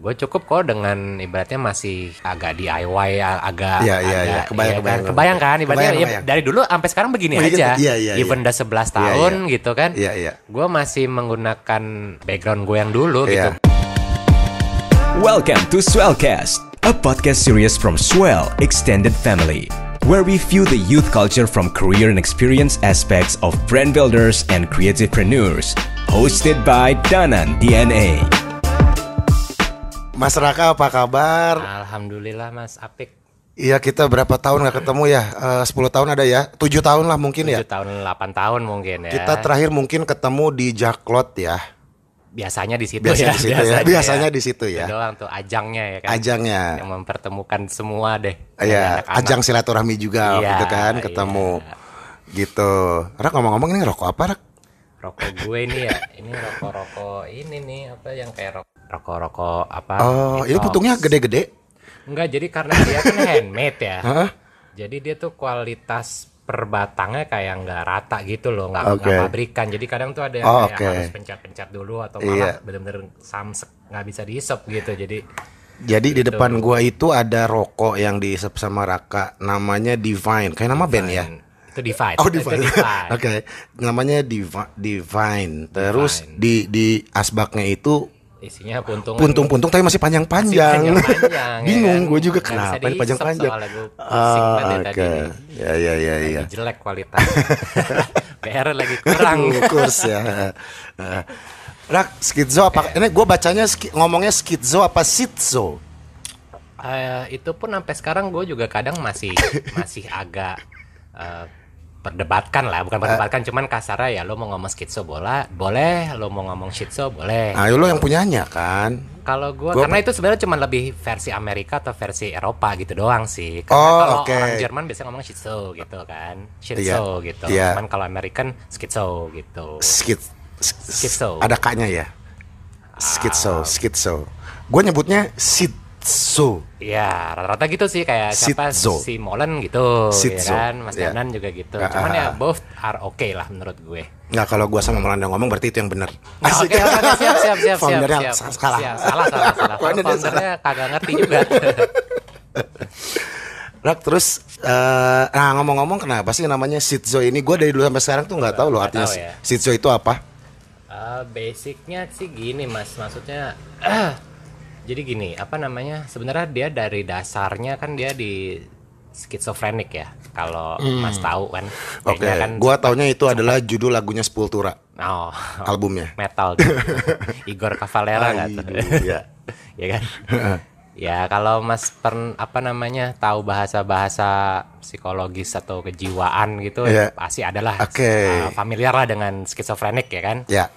Gue cukup kok dengan ibaratnya masih agak DIY, agak Iya. Kebayang kan ibaratnya Kebayang. ya, dari dulu sampai sekarang begini aja. Even udah 11 tahun gitu kan. Iya. Gue masih menggunakan background gue yang dulu gitu. Welcome to Swellcast, a podcast series from Swell Extended Family, where we view the youth culture from career and experience aspects of brand builders and creativepreneurs. Hosted by Danan DNA. Mas Raka, apa kabar? Alhamdulillah Mas Apik. Iya, kita berapa tahun gak ketemu ya? 10 tahun ada ya? 7 tahun lah mungkin 7 ya? 7 tahun, 8 tahun mungkin ya. Kita terakhir mungkin ketemu di Jaklot ya? Biasanya di situ Biasanya di situ ya. Itu doang tuh ajangnya ya kan. Ajangnya. Yang mempertemukan semua deh. Iya, ajang silaturahmi juga gitu kan, ketemu. Gitu. Rak, ngomong-ngomong ini rokok apa, Rak? Rokok gue ini ya, ini rokok ini nih apa yang kayak rokok apa? Oh, ini putungnya gede-gede? Enggak, jadi karena dia kan handmade ya. Hah? Jadi dia tuh kualitas per batangnya kayak nggak rata gitu loh, nggak pabrikan. Jadi kadang tuh ada yang kayak harus pencet-pencet dulu atau malah bener-bener samsek nggak bisa dihisap gitu. Jadi di depan gua itu ada rokok yang dihisap sama Raka, namanya Divine. Kayak nama band ya? Itu Divine. Oh, Divine. Oke. Namanya Divine. Terus di asbaknya itu isinya puntung-puntung tapi masih panjang-panjang. Bingung, gue juga kenapa ini panjang-panjang. Oke. Ya. Jelek kualitas. PR lagi kurang. Kurs ya. Rak, skizo apa? Ini gue bacanya ngomongnya skizo apa schizo? Itu pun sampai sekarang gue juga kadang masih agak perdebatkan lah, bukan perdebatkan, cuman kasarnya ya lo mau ngomong schizo boleh, lo mau ngomong schizo boleh. Ayo lo yang punyanya kan. Kalau gua karena itu sebenarnya cuma lebih versi Amerika atau versi Eropa gitu doang sih. Karena kalau orang Jerman biasanya ngomong schizo gitu kan, schizo gitu. Cuman kalau American schizo gitu. Schizo. Ada K-nya ya. Schizo. Gue nyebutnya schizo. Ya rata-rata gitu sih, kayak siapa si Molen gitu, ya kan, Mas Danan juga gitu. Cuman ya both are okay lah menurut gue. Nggak, kalau gue sama Molen ngomong berarti itu yang benar. Oke, siap. Foundernya salah. Foundernya kagak ngerti juga. Rak, terus ngomong-ngomong kenapa sih namanya schizo ini? Gue dari dulu sampai sekarang tuh nggak tahu loh artinya schizo itu apa. Basicnya sih gini Mas, maksudnya jadi gini, apa namanya? Sebenarnya dia dari dasarnya kan dia di skizofrenik ya. Kalau Mas tahu kan. Oke. Gua taunya itu adalah judul lagunya Sepultura. Oh, albumnya. Metal gitu. Igor Cavalera enggak tuh. Iya. Ya kan? Ya kalau Mas tahu bahasa-bahasa psikologis atau kejiwaan gitu, pasti adalah familiar lah dengan skizofrenik ya kan? Iya.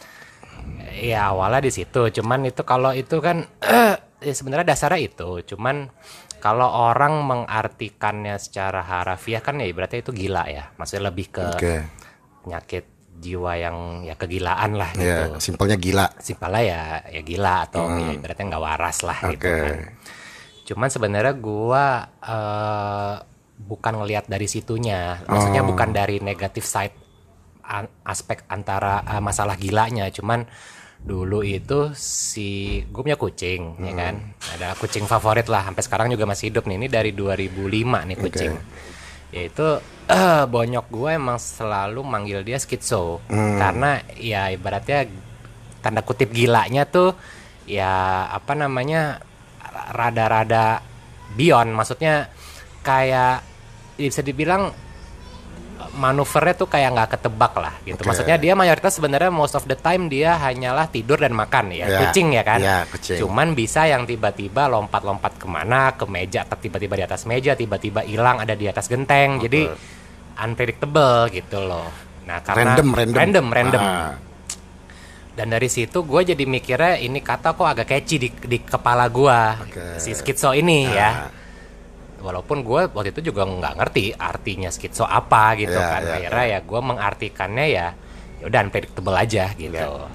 Ya awalnya di situ, cuman itu kalau itu kan ya sebenarnya dasarnya itu, cuman kalau orang mengartikannya secara harafiah kan ya berarti itu gila ya, maksudnya lebih ke penyakit jiwa yang ya kegilaan lah gitu. Simpelnya gila. Simpelnya ya gila atau ya berarti nggak waras lah gitu kan. Cuman sebenarnya gua bukan ngelihat dari situnya, maksudnya bukan dari negatif side aspek antara masalah gilanya, cuman dulu itu gue punya kucing ya kan, ada kucing favorit lah sampai sekarang juga masih hidup nih, ini dari 2005 nih kucing. Yaitu bonyok gue emang selalu manggil dia schizo karena ya ibaratnya tanda kutip gilanya tuh ya apa namanya rada-rada beyond, maksudnya kayak bisa dibilang manuvernya tuh kayak nggak ketebak lah gitu. Maksudnya dia mayoritas sebenarnya most of the time dia hanyalah tidur dan makan ya, kucing ya kan. Kucing. Cuman bisa yang tiba-tiba lompat-lompat kemana, ke meja, tiba-tiba di atas meja, tiba-tiba hilang ada di atas genteng. Jadi unpredictable gitu loh. Nah karena random. Dan dari situ gue jadi mikirnya ini kata kok agak catchy di kepala gue, si schizo ini ya. Walaupun gue waktu itu juga nggak ngerti artinya schizo apa gitu kan. Akhirnya ya gue mengartikannya ya udah unpredictable aja gitu.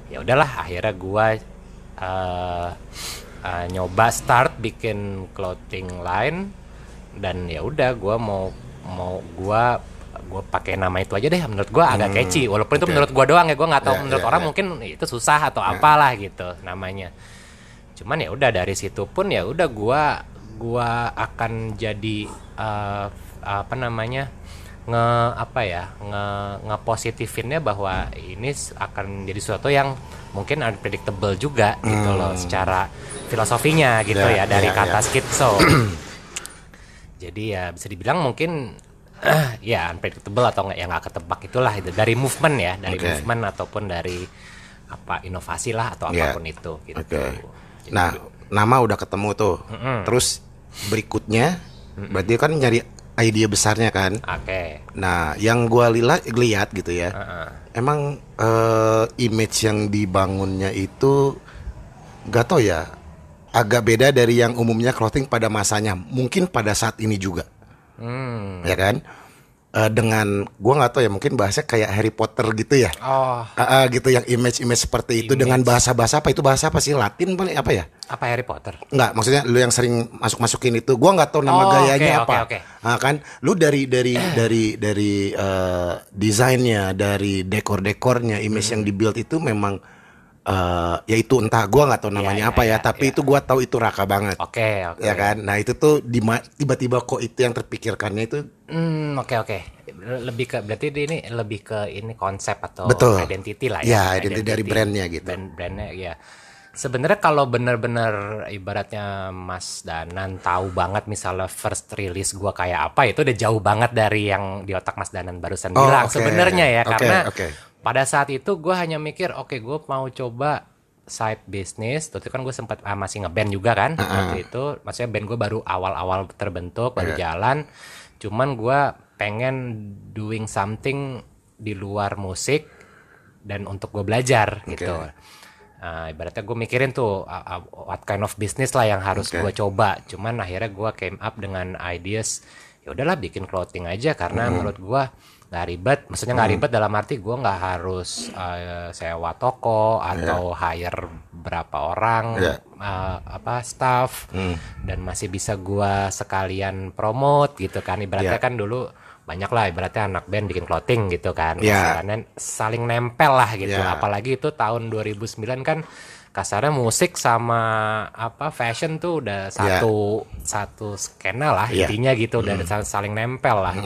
Ya udahlah, akhirnya gue nyoba start bikin clothing line, dan ya udah gue mau gue pakai nama itu aja deh, menurut gue agak catchy, walaupun itu menurut gue doang ya, gue nggak tahu menurut orang mungkin itu susah atau apalah gitu namanya. Cuman ya udah dari situ pun ya udah gua akan jadi apa namanya ngepositifinnya bahwa ini akan jadi sesuatu yang mungkin unpredictable juga gitu loh secara filosofinya gitu ya dari kata skitso. Jadi ya bisa dibilang mungkin ya unpredictable atau nggak ketebak itulah itu dari movement ya, dari movement ataupun dari apa inovasi lah atau apapun itu gitu. Nah, nama udah ketemu tuh. Terus berikutnya berarti kan nyari ide besarnya kan. Nah, yang gua lihat gitu ya. Emang image yang dibangunnya itu gak tau ya, agak beda dari yang umumnya clothing pada masanya. Mungkin pada saat ini juga. Ya kan? Dengan gua nggak tahu ya, mungkin bahasa kayak Harry Potter gitu ya. Gitu yang image seperti itu dengan bahasa apa itu, bahasa apa sih, Latin paling apa ya? Apa Harry Potter? Enggak, maksudnya lu yang sering masukin itu, gua nggak tahu nama gayanya apa. Kan lu dari desainnya, dari dekornya, image yang dibuild itu memang ya itu entah gua nggak tahu namanya apa ya, tapi itu gua tahu itu Raka banget. Ya kan? Nah, itu tuh tiba-tiba kok itu yang terpikirkannya itu. Lebih ke berarti ini lebih ke ini konsep atau identity lah ya. Ya, identity dari brandnya gitu. Brandnya ya. Sebenarnya kalau benar-benar ibaratnya Mas Danan tahu banget misalnya first release gua kayak apa, itu udah jauh banget dari yang di otak Mas Danan barusan bilang sebenarnya ya, karena pada saat itu gue hanya mikir, gue mau coba side business. Waktu itu kan gue sempat masih ngeband juga kan. Waktu itu, maksudnya band gue baru awal-awal terbentuk, baru jalan. Cuman gue pengen doing something di luar musik dan untuk gue belajar gitu. Ibaratnya gue mikirin tuh what kind of business lah yang harus gue coba. Cuman akhirnya gue came up dengan ideas, ya udahlah bikin clothing aja, karena menurut gue nggak ribet, maksudnya nggak ribet dalam arti gue nggak harus sewa toko atau hire berapa orang staff, dan masih bisa gue sekalian promote gitu kan. Ibaratnya kan dulu banyak lah ibaratnya anak band bikin clothing gitu kan, saling nempel lah gitu. Apalagi itu tahun 2009 kan kasarnya musik sama fashion tuh udah satu skena lah intinya gitu, udah saling nempel lah.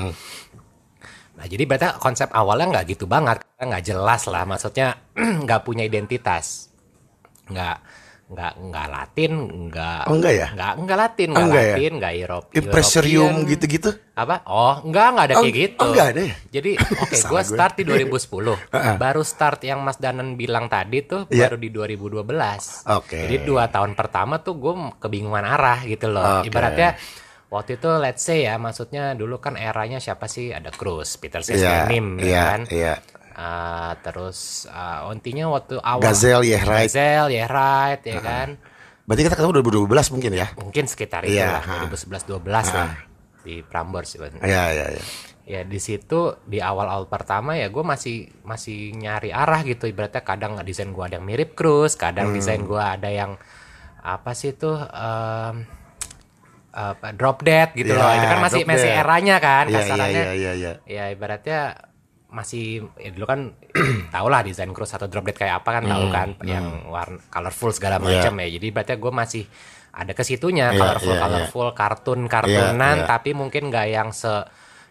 Nah, jadi berarti konsep awalnya nggak gitu banget, nggak jelas lah, maksudnya nggak punya identitas, nggak Latin, nggak Latin, nggak European, Impresarium gitu-gitu. Apa? Nggak ada kayak gitu. Nggak ada ya? Jadi gue start di 2010, baru start yang Mas Danan bilang tadi tuh baru di 2012. Jadi 2 tahun pertama tuh gue kebingungan arah gitu loh. Ibaratnya waktu itu let's say ya, maksudnya dulu kan eranya siapa sih, ada Cruz, Peter Sesmenim kan. Terus intinya waktu awal Gazelle, Yeah Right ya kan. Berarti kita ketemu 2012 mungkin ya? Mungkin sekitar itu lah, 2011-12 lah di Prambors sebenarnya. Ya di situ di awal-awal pertama ya gue masih nyari arah gitu. Ibaratnya kadang desain gue ada yang mirip Cruz, kadang desain gue ada yang apa sih tuh drop dead gitu loh. Itu kan masih eranya kan kasarannya. Ya ibaratnya masih dulu kan tau lah desain Cruz atau drop dead kayak apa kan, tahu kan yang warna colorful segala macam ya. Jadi berarti gue masih ada ke situnya, colorful kartunan, tapi mungkin nggak yang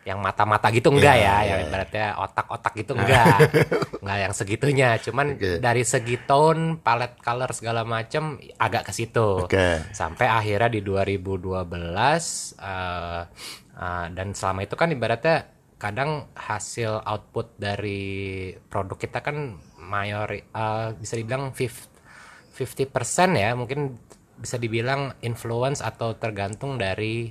yang mata-mata gitu enggak yang ibaratnya otak-otak gitu enggak yang segitunya. Cuman dari segi tone, palette color segala macam agak ke situ. Sampai akhirnya di 2012 dan selama itu kan ibaratnya kadang hasil output dari produk kita kan bisa dibilang 50% ya, mungkin bisa dibilang influence atau tergantung dari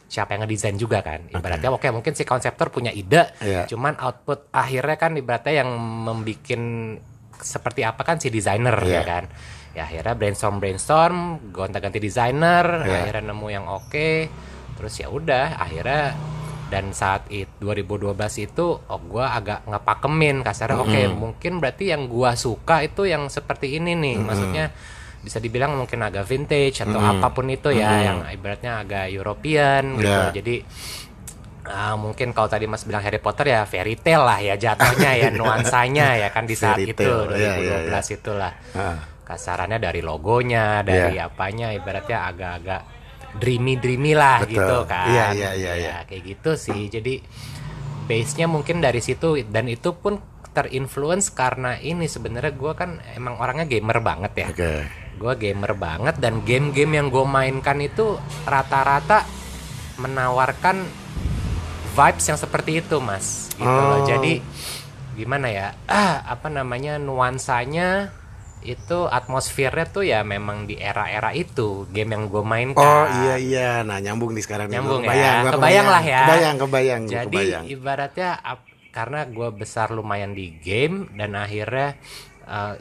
siapa yang ngedesain juga kan. Ibaratnya mungkin si konseptor punya ide, cuman output akhirnya kan ibaratnya yang membikin seperti apa kan si desainer ya kan. Ya akhirnya brainstorm, gonta-ganti desainer, akhirnya nemu yang terus ya udah akhirnya. Dan saat itu 2012 itu gue agak ngepakemin kasarnya, mungkin berarti yang gue suka itu yang seperti ini nih, maksudnya bisa dibilang mungkin agak vintage atau apapun itu ya, yang ibaratnya agak European gitu. Jadi mungkin kalau tadi Mas bilang Harry Potter ya fairy tale lah ya jatuhnya ya, nuansanya ya kan di saat itu 2012 itulah. kasarannya dari logonya, dari apanya, ibaratnya agak-agak dreamy lah. Betul. Gitu kan. Iya. Kayak gitu sih. Jadi base-nya mungkin dari situ, dan itu pun terinfluence karena ini sebenarnya gue kan emang orangnya gamer banget ya. Gue gamer banget, dan game-game yang gue mainkan itu rata-rata menawarkan vibes yang seperti itu, Mas. Gitu loh. Jadi gimana ya? Nuansanya itu, atmosfernya tuh ya memang di era-era itu game yang gue mainkan. Oh iya. Nah nyambung nih sekarang. Nyambung ya. Kebayang lah ya. Kebayang. Jadi ibaratnya karena gue besar lumayan di game, dan akhirnya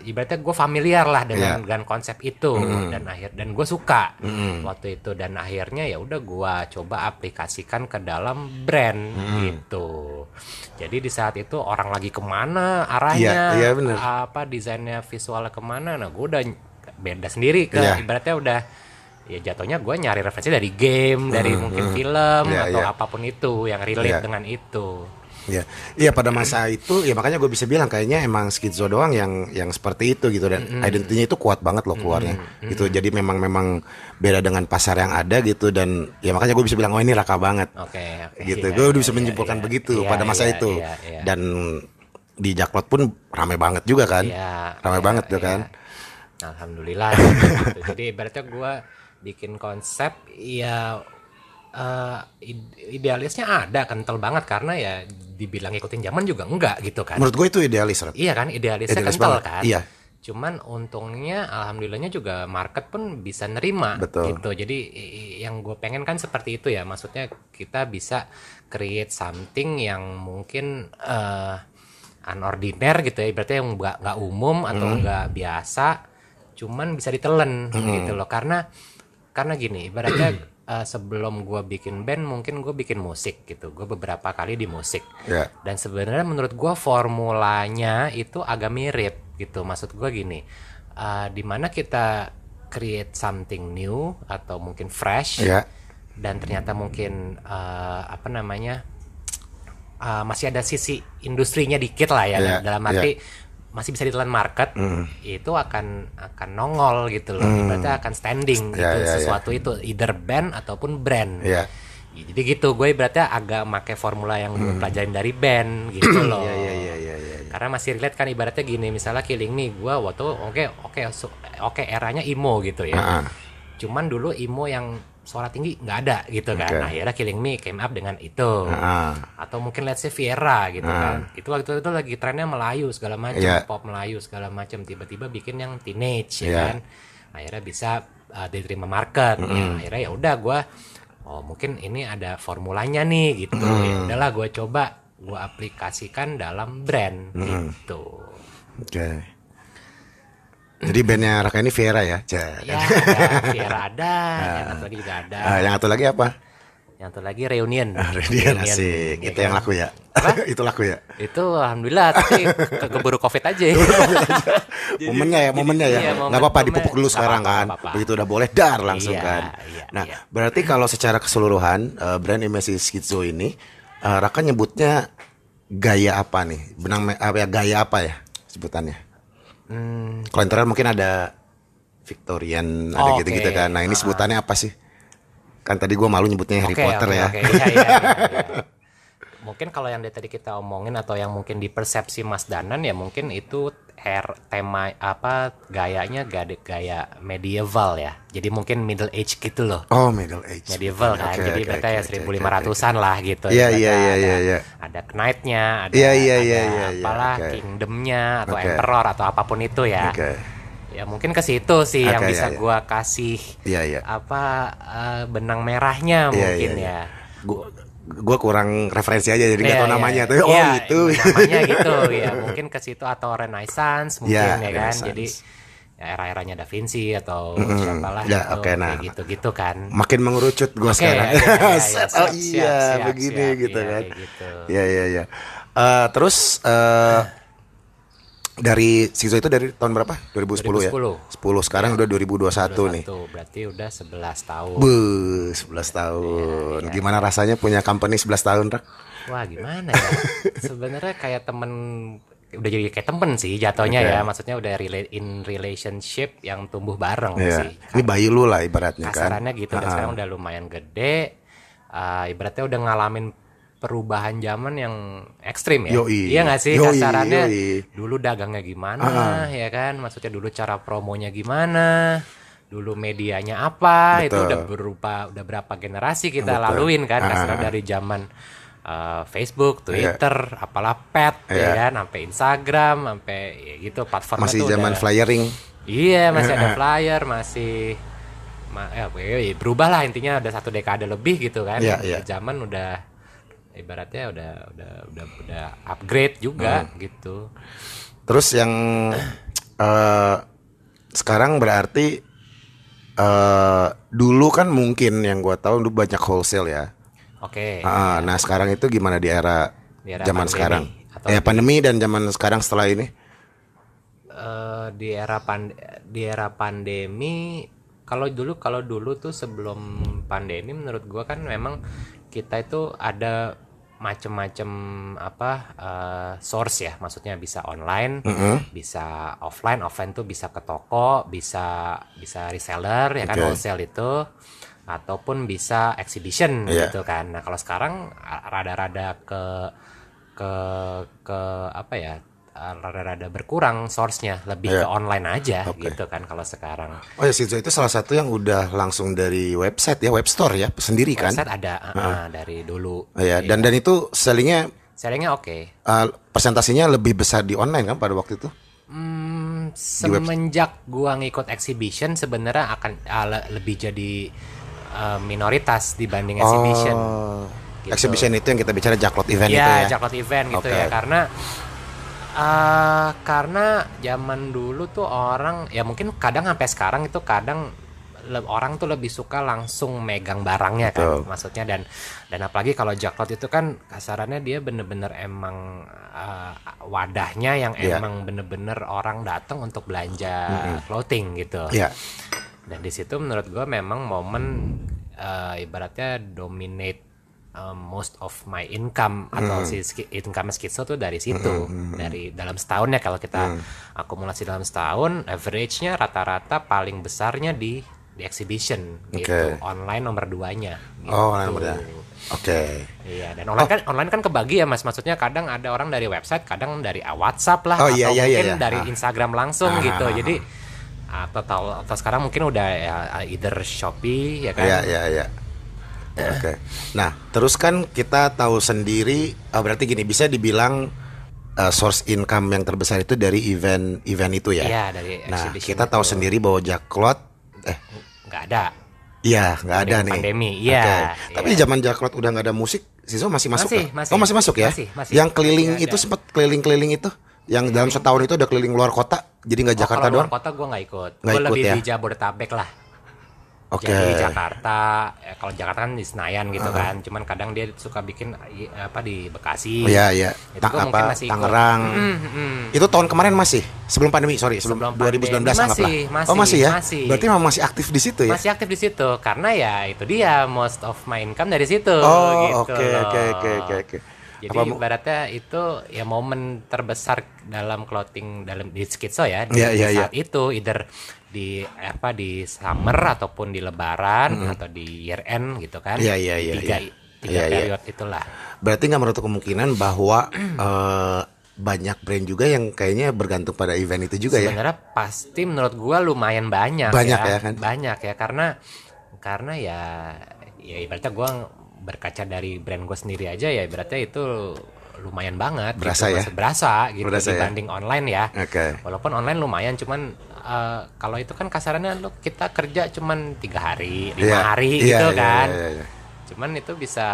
ibaratnya gue familiar lah dengan konsep itu, dan gue suka waktu itu, dan akhirnya ya udah gue coba aplikasikan ke dalam brand gitu. Jadi di saat itu orang lagi kemana arahnya, desainnya, visualnya kemana, nah gue udah beda sendiri ibaratnya udah ya jatuhnya gue nyari referensi dari game, dari mungkin film atau apapun itu yang relate dengan itu. Iya pada masa itu ya, makanya gue bisa bilang kayaknya emang Skitzo doang yang seperti itu gitu, dan identitinya itu kuat banget loh keluarnya gitu. Jadi memang beda dengan pasar yang ada gitu, dan ya makanya gue bisa bilang oh ini Raka banget. Gitu. Gue udah bisa menyimpulkan begitu pada masa itu. Dan di Jaklot pun ramai banget juga kan. Ramai banget tuh kan. Alhamdulillah gitu. Jadi ibaratnya gue bikin konsep ya idealisnya ada kental banget, karena ya dibilang ikutin zaman juga enggak gitu kan. Menurut gue itu idealis. Iya kan, idealisnya kental kan. Iya. Cuman untungnya alhamdulillahnya juga market pun bisa nerima. Betul. Gitu. Jadi yang gue pengen kan seperti itu ya, maksudnya kita bisa create something yang mungkin unordinary gitu ya, berarti yang nggak umum atau nggak biasa, cuman bisa ditelen gitu loh. Karena gini, ibaratnya sebelum gue bikin band mungkin gue bikin musik gitu, gue beberapa kali di musik, dan sebenarnya menurut gue formulanya itu agak mirip gitu. Maksud gue gini, dimana kita create something new atau mungkin fresh, dan ternyata mungkin masih ada sisi industrinya dikit lah ya, dalam arti masih bisa ditelan market, itu akan nongol gitu loh, ibaratnya akan standing gitu, sesuatu itu either band ataupun brand. Jadi gitu, gue ibaratnya agak make formula yang gue pelajarin dari band gitu loh. Karena masih relate kan, ibaratnya gini, misalnya Killing Me, gue waktu oke eranya emo gitu ya. Cuman dulu emo yang suara tinggi nggak ada gitu kan. Akhirnya Killing Me came up dengan itu. Atau mungkin let's say Viera gitu kan. Itu waktu itu lagi trennya Melayu segala macam, pop Melayu segala macam. Tiba-tiba bikin yang teenage ya kan. Akhirnya bisa diterima market. Akhirnya ya udah gue mungkin ini ada formulanya nih gitu. Ya udahlah gue coba gue aplikasikan dalam brand gitu. Jadi bandnya Raka ini Viera ya? Ya, ada Viera ada, yang satu lagi juga ada. Yang satu lagi apa? Yang satu lagi Reunion. Reunion asik. Itu yang laku ya? Apa? Itu laku ya? Itu alhamdulillah, tapi keburu Covid aja. Momennya ya. Nggak apa-apa, dipupuk dulu sekarang kan. Begitu udah boleh dar langsung kan. Nah, berarti kalau secara keseluruhan brand Imasi Skitzo ini, Raka nyebutnya gaya apa nih? Gaya apa ya sebutannya? Kalau internal mungkin ada Victorian, ada gitu-gitu kan. Nah ini sebutannya apa sih? Kan tadi gue malu nyebutnya Harry Potter ya. Iya. Mungkin kalau yang tadi kita omongin atau yang mungkin di persepsi Mas Danan ya mungkin itu tema gayanya gaya medieval ya. Jadi mungkin middle age gitu loh. Oh middle age. Medieval kan. Jadi berarti ya 1500-an lah gitu. Iya. Ada knight-nya, ada kingdom-nya atau emperor atau apapun itu ya. Ya mungkin ke situ sih yang bisa gua kasih benang merahnya mungkin ya. Gue kurang referensi aja jadi nggak tahu namanya tuh. Itu namanya gitu ya, mungkin ke situ atau Renaissance mungkin ya kan. Jadi ya, era-eranya Da Vinci atau siapalah kayak gitu kan. Makin mengerucut gue sekarang. Begini gitu kan. Iya. Terus dari Skitzo itu dari tahun berapa? 2010 ya? 10 sekarang udah 2021 nih. Berarti udah 11 tahun. 11 tahun. Gimana rasanya punya company 11 tahun, Rak? Wah, gimana ya? Sebenarnya kayak temen udah jadi kayak temen sih jatuhnya ya, maksudnya udah in relationship yang tumbuh bareng sih. Ini bayi lu lah ibaratnya kasarannya gitu. Dan sekarang udah lumayan gede, ibaratnya udah ngalamin perubahan zaman yang ekstrim ya. Iya nggak sih kasarannya. Dulu dagangnya gimana ya kan, maksudnya dulu cara promonya gimana, dulu medianya apa. Betul. Itu udah berapa generasi kita laluin kan, kasarannya dari zaman Facebook, Twitter, apalah pet, ya kan, sampai Instagram, sampai ya gitu platformnya masih tuh zaman flyering. Iya, masih ada flyer, masih berubah lah intinya, udah 1 dekade lebih gitu kan. Zaman udah ibaratnya udah upgrade juga gitu. Terus yang sekarang berarti dulu kan mungkin yang gua tahu dulu banyak wholesale ya. Oke. Nah sekarang itu gimana di era zaman sekarang? Pandemi dan zaman sekarang setelah ini? Di era pandemi, kalau dulu tuh sebelum pandemi menurut gua kan memang kita itu ada macam-macam source ya, maksudnya bisa online, bisa offline tuh bisa ke toko, bisa reseller ya kan, wholesale itu, ataupun bisa exhibition gitu kan. Nah kalau sekarang rada-rada rada-rada berkurang source-nya, lebih ke online aja gitu kan kalau sekarang. Oh ya, Shizo itu salah satu yang udah langsung dari website ya, web store ya sendiri kan? Website ada dari dulu. Dan itu sellingnya oke. Presentasinya lebih besar di online kan pada waktu itu? Semenjak gua ngikut exhibition sebenarnya akan lebih jadi minoritas dibanding exhibition. Gitu. Exhibition itu yang kita bicara Jacklot event itu ya? Iya, Jacklot event gitu ya, karena zaman dulu tuh orang ya mungkin kadang sampai sekarang itu kadang orang tuh lebih suka langsung megang barangnya kan, maksudnya, dan apalagi kalau Jacklot itu kan kasarannya dia bener-bener emang wadahnya yang emang bener-bener orang datang untuk belanja clothing gitu. Dan di situ menurut gue memang momen ibaratnya dominate most of my income atau si income Skitso tuh dari situ, dari dalam setahun ya, kalau kita akumulasi dalam setahun, average-nya rata-rata paling besarnya di exhibition gitu, online nomor 2-nya. Gitu. Online nomor 2. Iya, dan online kan kebagi ya Mas, maksudnya kadang ada orang dari website, kadang dari WhatsApp lah, atau mungkin dari Instagram langsung gitu. Jadi atau sekarang mungkin udah ya either Shopee ya kan. Nah, terus kan kita tahu sendiri, berarti gini, bisa dibilang source income yang terbesar itu dari event itu ya. Iya, dari exhibition. Nah, kita tahu sendiri bahwa Jacklot nggak ada. Iya, nggak ada nih. Pandemi, iya. Tapi zaman Jacklot udah nggak ada musik, Shizo masih masuk kan? Masih masuk ya? Masih. Yang keliling itu sempat keliling itu, yang dalam setahun itu udah keliling luar kota, jadi nggak Jakarta doang? Kalau luar kota gue nggak ikut. Gue lebih di Jabodetabek lah. Jadi Jakarta, kalau Jakarta kan di Senayan gitu kan, cuman kadang dia suka bikin di Bekasi. Iya. Itu mungkin masih Tangerang. Itu tahun kemarin masih, sebelum pandemi, sebelum 2019 anggaplah. Masih ya? Masih. Berarti memang masih aktif di situ ya? Masih aktif di situ, karena ya itu dia most of my income dari situ. Oke. Jadi ibaratnya itu ya momen terbesar dalam clothing di Skitso ya, di saat itu, either di summer ataupun di lebaran atau di year end gitu kan. Tiga periode itulah. Berarti nggak menutup kemungkinan bahwa banyak brand juga yang kayaknya bergantung pada event itu juga. Sebenarnya pasti menurut gua lumayan banyak ya kan? Banyak ya, karena ya ibaratnya gua berkaca dari brand gue sendiri aja ya, ibaratnya itu lumayan banget. Berasa gitu, ya? Berasa gitu dibanding ya? online ya. Walaupun online lumayan, cuman kalau itu kan kasarannya kita kerja cuman 3 hari, 5 hari gitu kan. Cuman itu bisa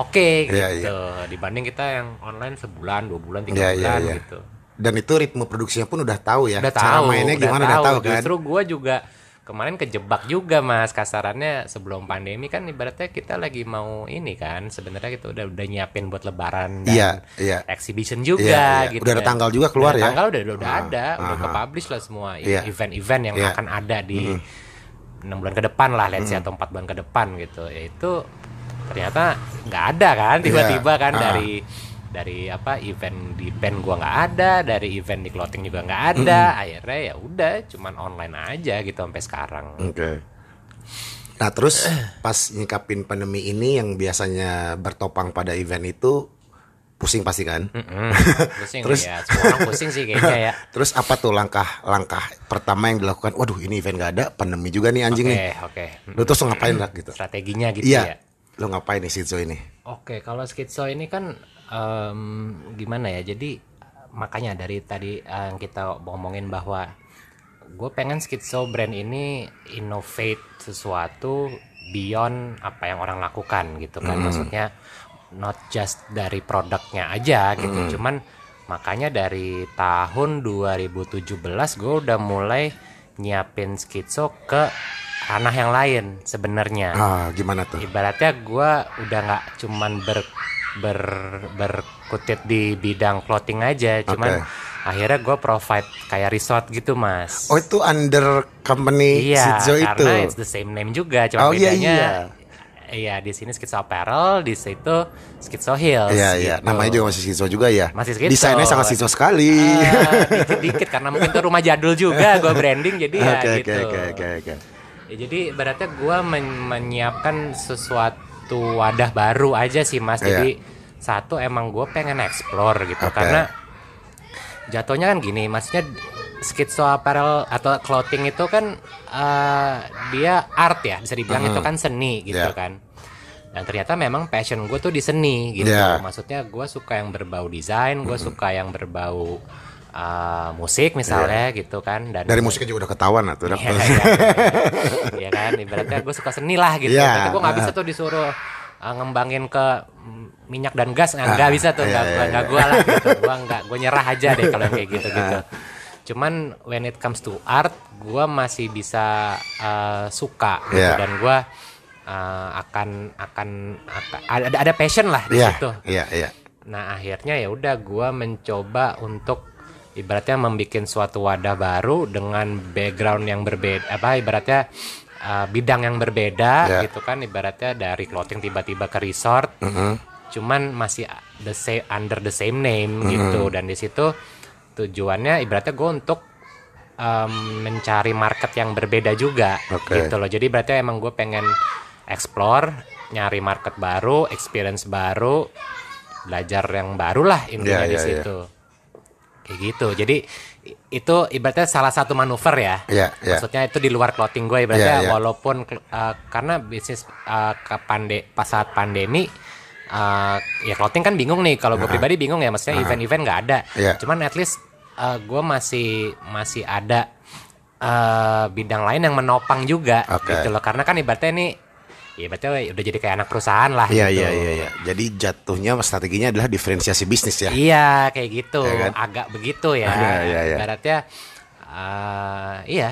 gitu dibanding kita yang online sebulan, 2 bulan, 3 bulan gitu. Dan itu ritme produksinya pun udah tahu ya. Cara mainnya gimana udah tahu kan. Justru gue juga kemarin kejebak juga Mas, kasarannya sebelum pandemi kan ibaratnya kita lagi mau ini kan, sebenarnya kita udah nyiapin buat lebaran dan exhibition juga gitu. Udah ada tanggal juga keluar ya. Tanggal udah ada, udah ke-publish lah semua event-event yang akan ada di 6 bulan ke depan lah, let's say, atau 4 bulan ke depan gitu. Ya itu ternyata nggak ada kan, tiba-tiba kan dari event di band gua nggak ada, dari event di clothing juga nggak ada. Akhirnya ya udah cuman online aja gitu sampai sekarang. Oke. Nah terus pas nyikapin pandemi ini yang biasanya bertopang pada event itu pusing pasti kan? Pusing. Terus ya, semua orang pusing sih kayaknya ya. Terus apa tuh langkah pertama yang dilakukan? Waduh ini event gak ada, pandemi juga nih anjing nih. Oke. Lu terus ngapain lah gitu? Strateginya gitu ya. Lu ngapain nih Skitso ini? Oke, kalau Skitso ini kan gimana ya? Jadi makanya dari tadi yang kita ngomongin bahwa gue pengen Skitso brand ini innovate sesuatu beyond apa yang orang lakukan gitu kan. Maksudnya not just dari produknya aja gitu. Cuman makanya dari tahun 2017 gue udah mulai nyiapin Skitso ke ranah yang lain sebenarnya. Gimana tuh? Ibaratnya gue udah nggak cuman berkutit di bidang clothing aja, cuman akhirnya gue provide kayak resort gitu mas. Oh itu under company Skitso itu? Karena it's the same name juga, cuma bedanya iya di sini Skitso Apparel, di situ Skitso Heels. Iya, gitu. Namanya juga masih Skitso juga ya. Masih Skitso. Desainnya sangat Skitso sekali. Dikit-dikit karena mungkin tuh rumah jadul juga gue branding jadi gitu. Oke. Ya, jadi ibaratnya gue menyiapkan sesuatu wadah baru aja sih mas. Jadi satu emang gue pengen explore gitu karena jatuhnya kan gini, maksudnya Skitso Apparel atau clothing itu kan dia art ya, bisa dibilang itu kan seni gitu kan. Dan ternyata memang passion gue tuh di seni gitu. Maksudnya gue suka yang berbau desain, gue suka yang berbau musik misalnya gitu kan. Dan dari musiknya juga udah ketahuan lah tuh. Iya kan, ibaratnya gue suka seni lah gitu. Tapi gue nggak bisa tuh disuruh ngembangin ke minyak dan gas, nggak bisa tuh, nggak gue lah gitu. Gue nyerah aja deh kalau kayak gitu. Cuman when it comes to art, gue masih bisa suka gitu dan gue akan ada passion lah di situ. Nah akhirnya ya udah gue mencoba untuk ibaratnya membuat suatu wadah baru dengan background yang berbeda, ibaratnya bidang yang berbeda gitu kan, ibaratnya dari clothing tiba-tiba ke resort, cuman masih under the same name gitu. Dan di situ tujuannya ibaratnya gue untuk mencari market yang berbeda juga gitu loh. Jadi berarti emang gue pengen explore, nyari market baru, experience baru, belajar yang baru lah intinya di situ. Kayak gitu. Jadi itu ibaratnya salah satu manuver ya. Maksudnya itu di luar clothing gue ibaratnya walaupun karena bisnis pas saat pandemi ya clothing kan bingung nih. Kalau gue pribadi bingung ya, maksudnya event-event nggak ada. Cuman at least gue masih ada bidang lain yang menopang juga gitu loh. Karena kan ibaratnya ini ya berarti udah jadi kayak anak perusahaan lah gitu. Iya. Jadi jatuhnya strateginya adalah diferensiasi bisnis ya. Iya kayak gitu, kan? Agak begitu ya. Ibaratnya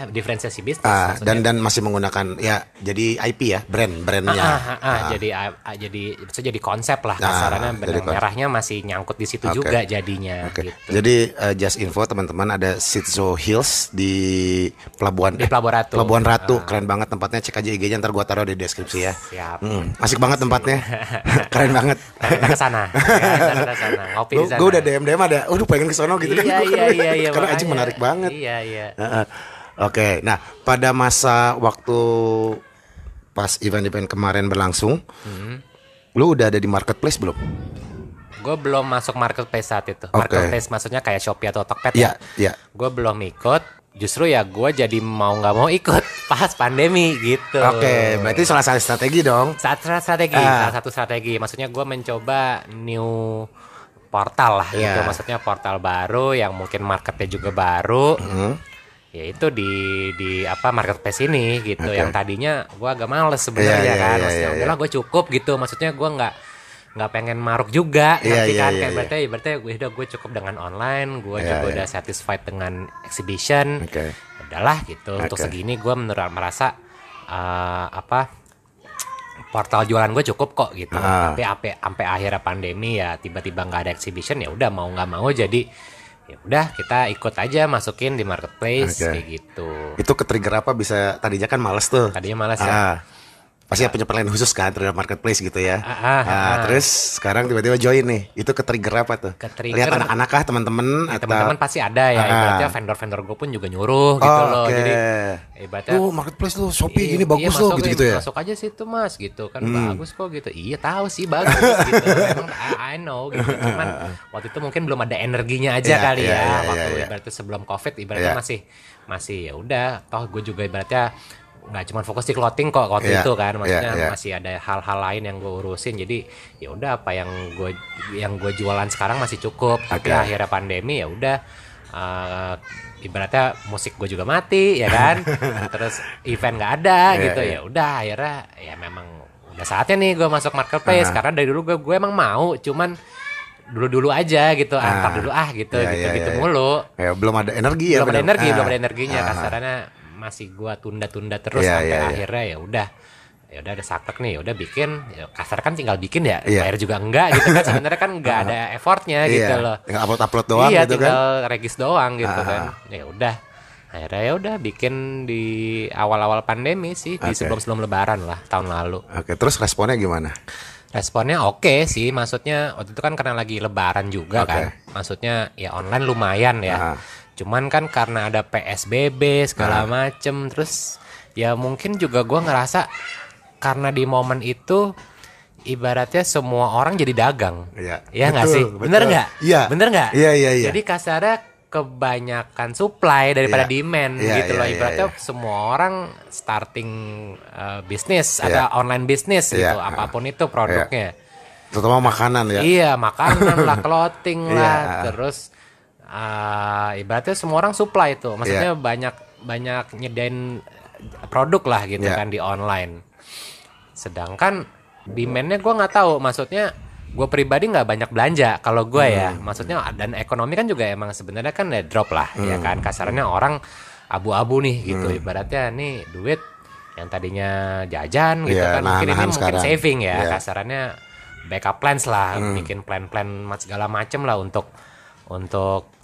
diferensiasi bisnis. Dan masih menggunakan jadi IP ya, brandnya. Jadi bisa jadi konsep lah kasarannya. Benang merahnya masih nyangkut di situ juga jadinya. Gitu. Jadi just info teman-teman, ada Skitso Heels di Pelabuhan Ratu. Keren banget tempatnya, cek aja IG-nya, ntar gua taruh di deskripsi ya. Siap. Asik banget tempatnya. Keren banget. Kita ke sana. Ngopi di sana. Gue udah DM ada. Pengen ke sono gitu. Iya. Karena anjing menarik banget. Iya. Oke, nah pada masa waktu pas event-event kemarin berlangsung, lu udah ada di marketplace belum? Gue belum masuk marketplace saat itu. Marketplace maksudnya kayak Shopee atau Tokped ya? Gue belum ikut. Justru ya gue jadi mau nggak mau ikut pas pandemi gitu. Oke, berarti salah satu strategi dong. Salah satu strategi. Maksudnya gue mencoba new portal lah gitu. Maksudnya portal baru yang mungkin marketnya juga baru. Yaitu di marketplace ini gitu. Yang tadinya gue agak males sebenarnya kan. Maksudnya udahlah gue cukup gitu. Maksudnya gue nggak pengen maruk juga, ngerti kan? Kayak berarti gue cukup dengan online. Gue juga udah satisfied dengan exhibition. Udahlah gitu. Untuk segini gue merasa portal jualan gue cukup kok gitu. Tapi sampai akhirnya pandemi ya tiba-tiba nggak ada exhibition, ya udah mau nggak mau jadi ya udah kita ikut aja masukin di marketplace kayak gitu. Itu ke trigger apa bisa? Tadinya kan males tuh. Tadinya males ya. pasti punya penilaian khusus kan terhadap marketplace gitu ya. Terus sekarang tiba-tiba join nih, itu ke-trigger apa tuh? Lihat anak-anak kah, teman-teman? Ya, teman-teman pasti ada ya. Ibaratnya vendor-vendor gue pun juga nyuruh gitu loh. Jadi ibaratnya marketplace lu Shopee gini bagus loh gitu-gitu ya. Masuk aja situ Mas gitu kan, bagus kok gitu. Iya tahu sih bagus gitu. Emang I know gitu. Cuman waktu itu mungkin belum ada energinya aja kali ya. Waktu ibaratnya sebelum Covid ibaratnya masih ya udah. Toh gue juga ibaratnya nggak cuma fokus di clothing kok waktu itu kan, maksudnya masih ada hal-hal lain yang gue urusin. Jadi ya udah apa yang gue jualan sekarang masih cukup. Tapi akhirnya pandemi ya udah, ibaratnya musik gue juga mati ya kan. Terus event nggak ada gitu. Ya udah akhirnya ya memang udah saatnya nih gue masuk marketplace. Karena dari dulu gue emang mau, cuman dulu aja gitu, antar dulu gitu mulu. Ya, belum ada energi ya. Belum ada energinya kasarannya. Masih gua tunda-tunda terus sampai akhirnya ya udah ada saklek nih, udah bikin ya, kasar kan tinggal bikin ya, bayar juga enggak gitu kan, sebenarnya kan enggak ada effortnya gitu loh, tinggal upload doang gitu kan, tinggal regis doang gitu kan. Ya udah akhirnya ya udah bikin di awal-awal pandemi sih, di sebelum lebaran lah tahun lalu. Terus responnya gimana? Responnya oke sih, maksudnya waktu itu kan karena lagi lebaran juga kan, maksudnya ya online lumayan ya. Cuman kan karena ada PSBB segala macem, terus ya mungkin juga gue ngerasa karena di momen itu ibaratnya semua orang jadi dagang, ya nggak sih, bener nggak? Bener nggak? Iya. Jadi kasarnya kebanyakan supply daripada demand gitu loh. Ibaratnya semua orang starting bisnis, ada online bisnis gitu, apapun itu produknya. Terutama makanan ya. Iya, makanan lah, clothing lah, terus ibaratnya semua orang supply itu, maksudnya banyak nyediain produk lah gitu kan di online. Sedangkan demandnya gue nggak tahu, maksudnya gue pribadi nggak banyak belanja kalau gue ya, maksudnya dan ekonomi kan juga emang sebenarnya kan drop lah ya kan, kasarannya orang abu-abu nih gitu, ibaratnya nih duit yang tadinya jajan gitu kan, mungkin ini mungkin saving ya, kasarannya backup plans lah, bikin plan-plan segala macem lah untuk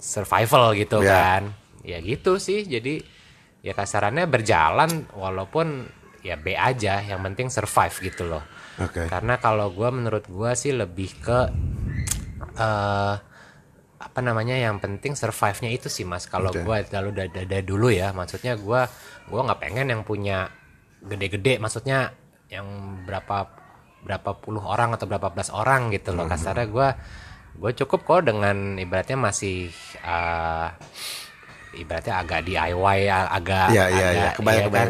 survival gitu kan. Ya gitu sih. Jadi ya kasarannya berjalan walaupun ya B aja, yang penting survive gitu loh. Karena kalau menurut gue sih lebih ke apa namanya, yang penting survive-nya itu sih Mas. Kalau gue dari dulu ya, maksudnya gue nggak pengen yang punya gede-gede, maksudnya yang berapa puluh orang atau berapa belas orang gitu loh. Kasarnya gue cukup kok dengan ibaratnya masih ibaratnya agak DIY, agak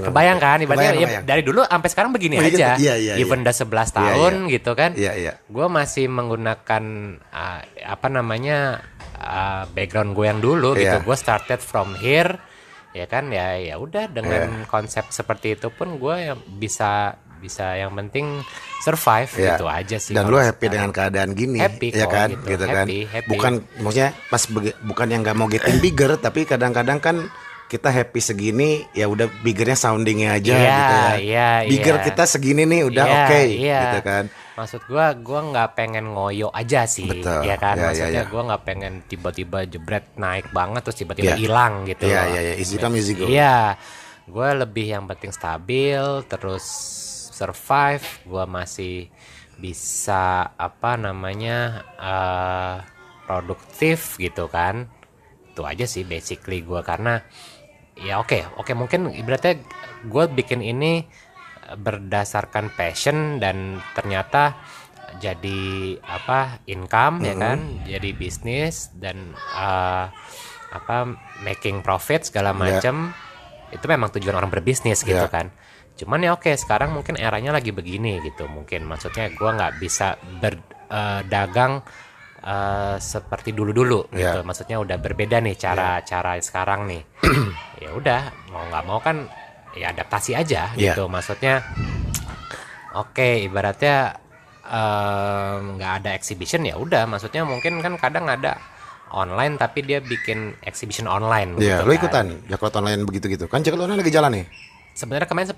kebayang kan ibaratnya ya, dari dulu sampai sekarang begini aja. Even udah 11 tahun gitu kan. Gue masih menggunakan apa namanya background gue yang dulu gitu. Gue started from here ya kan, ya udah dengan konsep seperti itu pun gue bisa yang penting survive gitu aja sih. Dan lu happy dengan keadaan gini, happy ya kan, gitu kan. Bukan maksudnya bukan yang nggak mau getting bigger, tapi kadang-kadang kan kita happy segini, ya udah biggernya soundingnya aja gitu ya. Bigger kita segini nih udah gitu kan. Maksud gue nggak pengen ngoyo aja sih, ya kan. Maksudnya gue nggak pengen tiba-tiba jebret naik banget terus tiba-tiba hilang gitu. Easy come easy go. Gue lebih yang penting stabil, terus survive, gue masih bisa apa namanya produktif gitu kan. Itu aja sih basically gue, karena ya oke mungkin ibaratnya gue bikin ini berdasarkan passion dan ternyata jadi apa income ya kan, jadi bisnis dan apa making profit segala macam. Itu memang tujuan orang berbisnis gitu kan. Cuman ya sekarang mungkin eranya lagi begini gitu, mungkin maksudnya gue nggak bisa berdagang seperti dulu gitu, maksudnya udah berbeda nih cara sekarang nih. Ya udah mau nggak mau kan ya adaptasi aja gitu, maksudnya ibaratnya nggak ada exhibition ya udah, maksudnya mungkin kan kadang ada online tapi dia bikin exhibition online gitu lo ikutan Jakarta online begitu kan. Jakarta online lagi jalan nih sebenarnya. Kemarin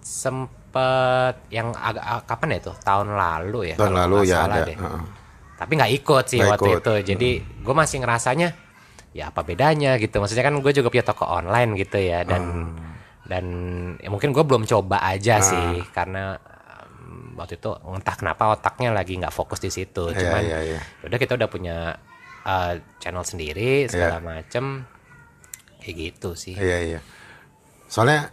sempat yang agak kapan ya itu, tahun lalu ya, ada deh. Tapi nggak ikut sih waktu itu. Jadi gue masih ngerasanya ya apa bedanya gitu, maksudnya kan gue juga punya toko online gitu ya, dan Dan ya mungkin gue belum coba aja sih karena waktu itu entah kenapa otaknya lagi nggak fokus di situ. Cuman udah kita udah punya channel sendiri segala macem kayak gitu sih. Iya. Soalnya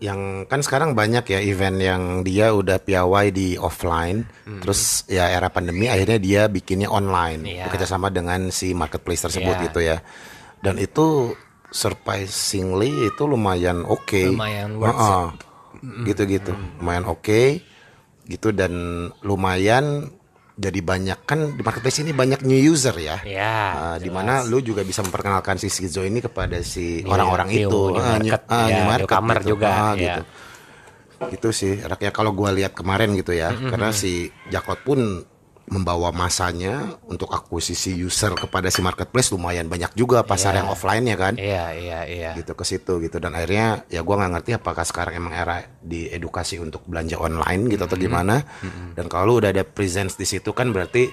yang kan sekarang banyak ya event yang dia udah piawai di offline, terus ya era pandemi akhirnya dia bikinnya online, bekerja sama dengan si marketplace tersebut gitu ya. Dan itu surprisingly itu lumayan oke. Lumayan worth it. Gitu. Lumayan oke. Gitu dan lumayan jadi banyak kan di marketplace ini banyak new user ya. Dimana lu juga bisa memperkenalkan si Skizo ini kepada si orang-orang itu. New market gitu. juga. Gitu. Gitu sih. Rakyat kalau gua lihat kemarin gitu ya. Karena si Jaklot pun membawa masanya untuk akuisisi user kepada si marketplace lumayan banyak juga pasar yang offline-nya kan. Iya. Gitu ke situ gitu dan akhirnya ya gua nggak ngerti apakah sekarang emang era di edukasi untuk belanja online gitu atau gimana. Dan kalau udah ada presence di situ kan berarti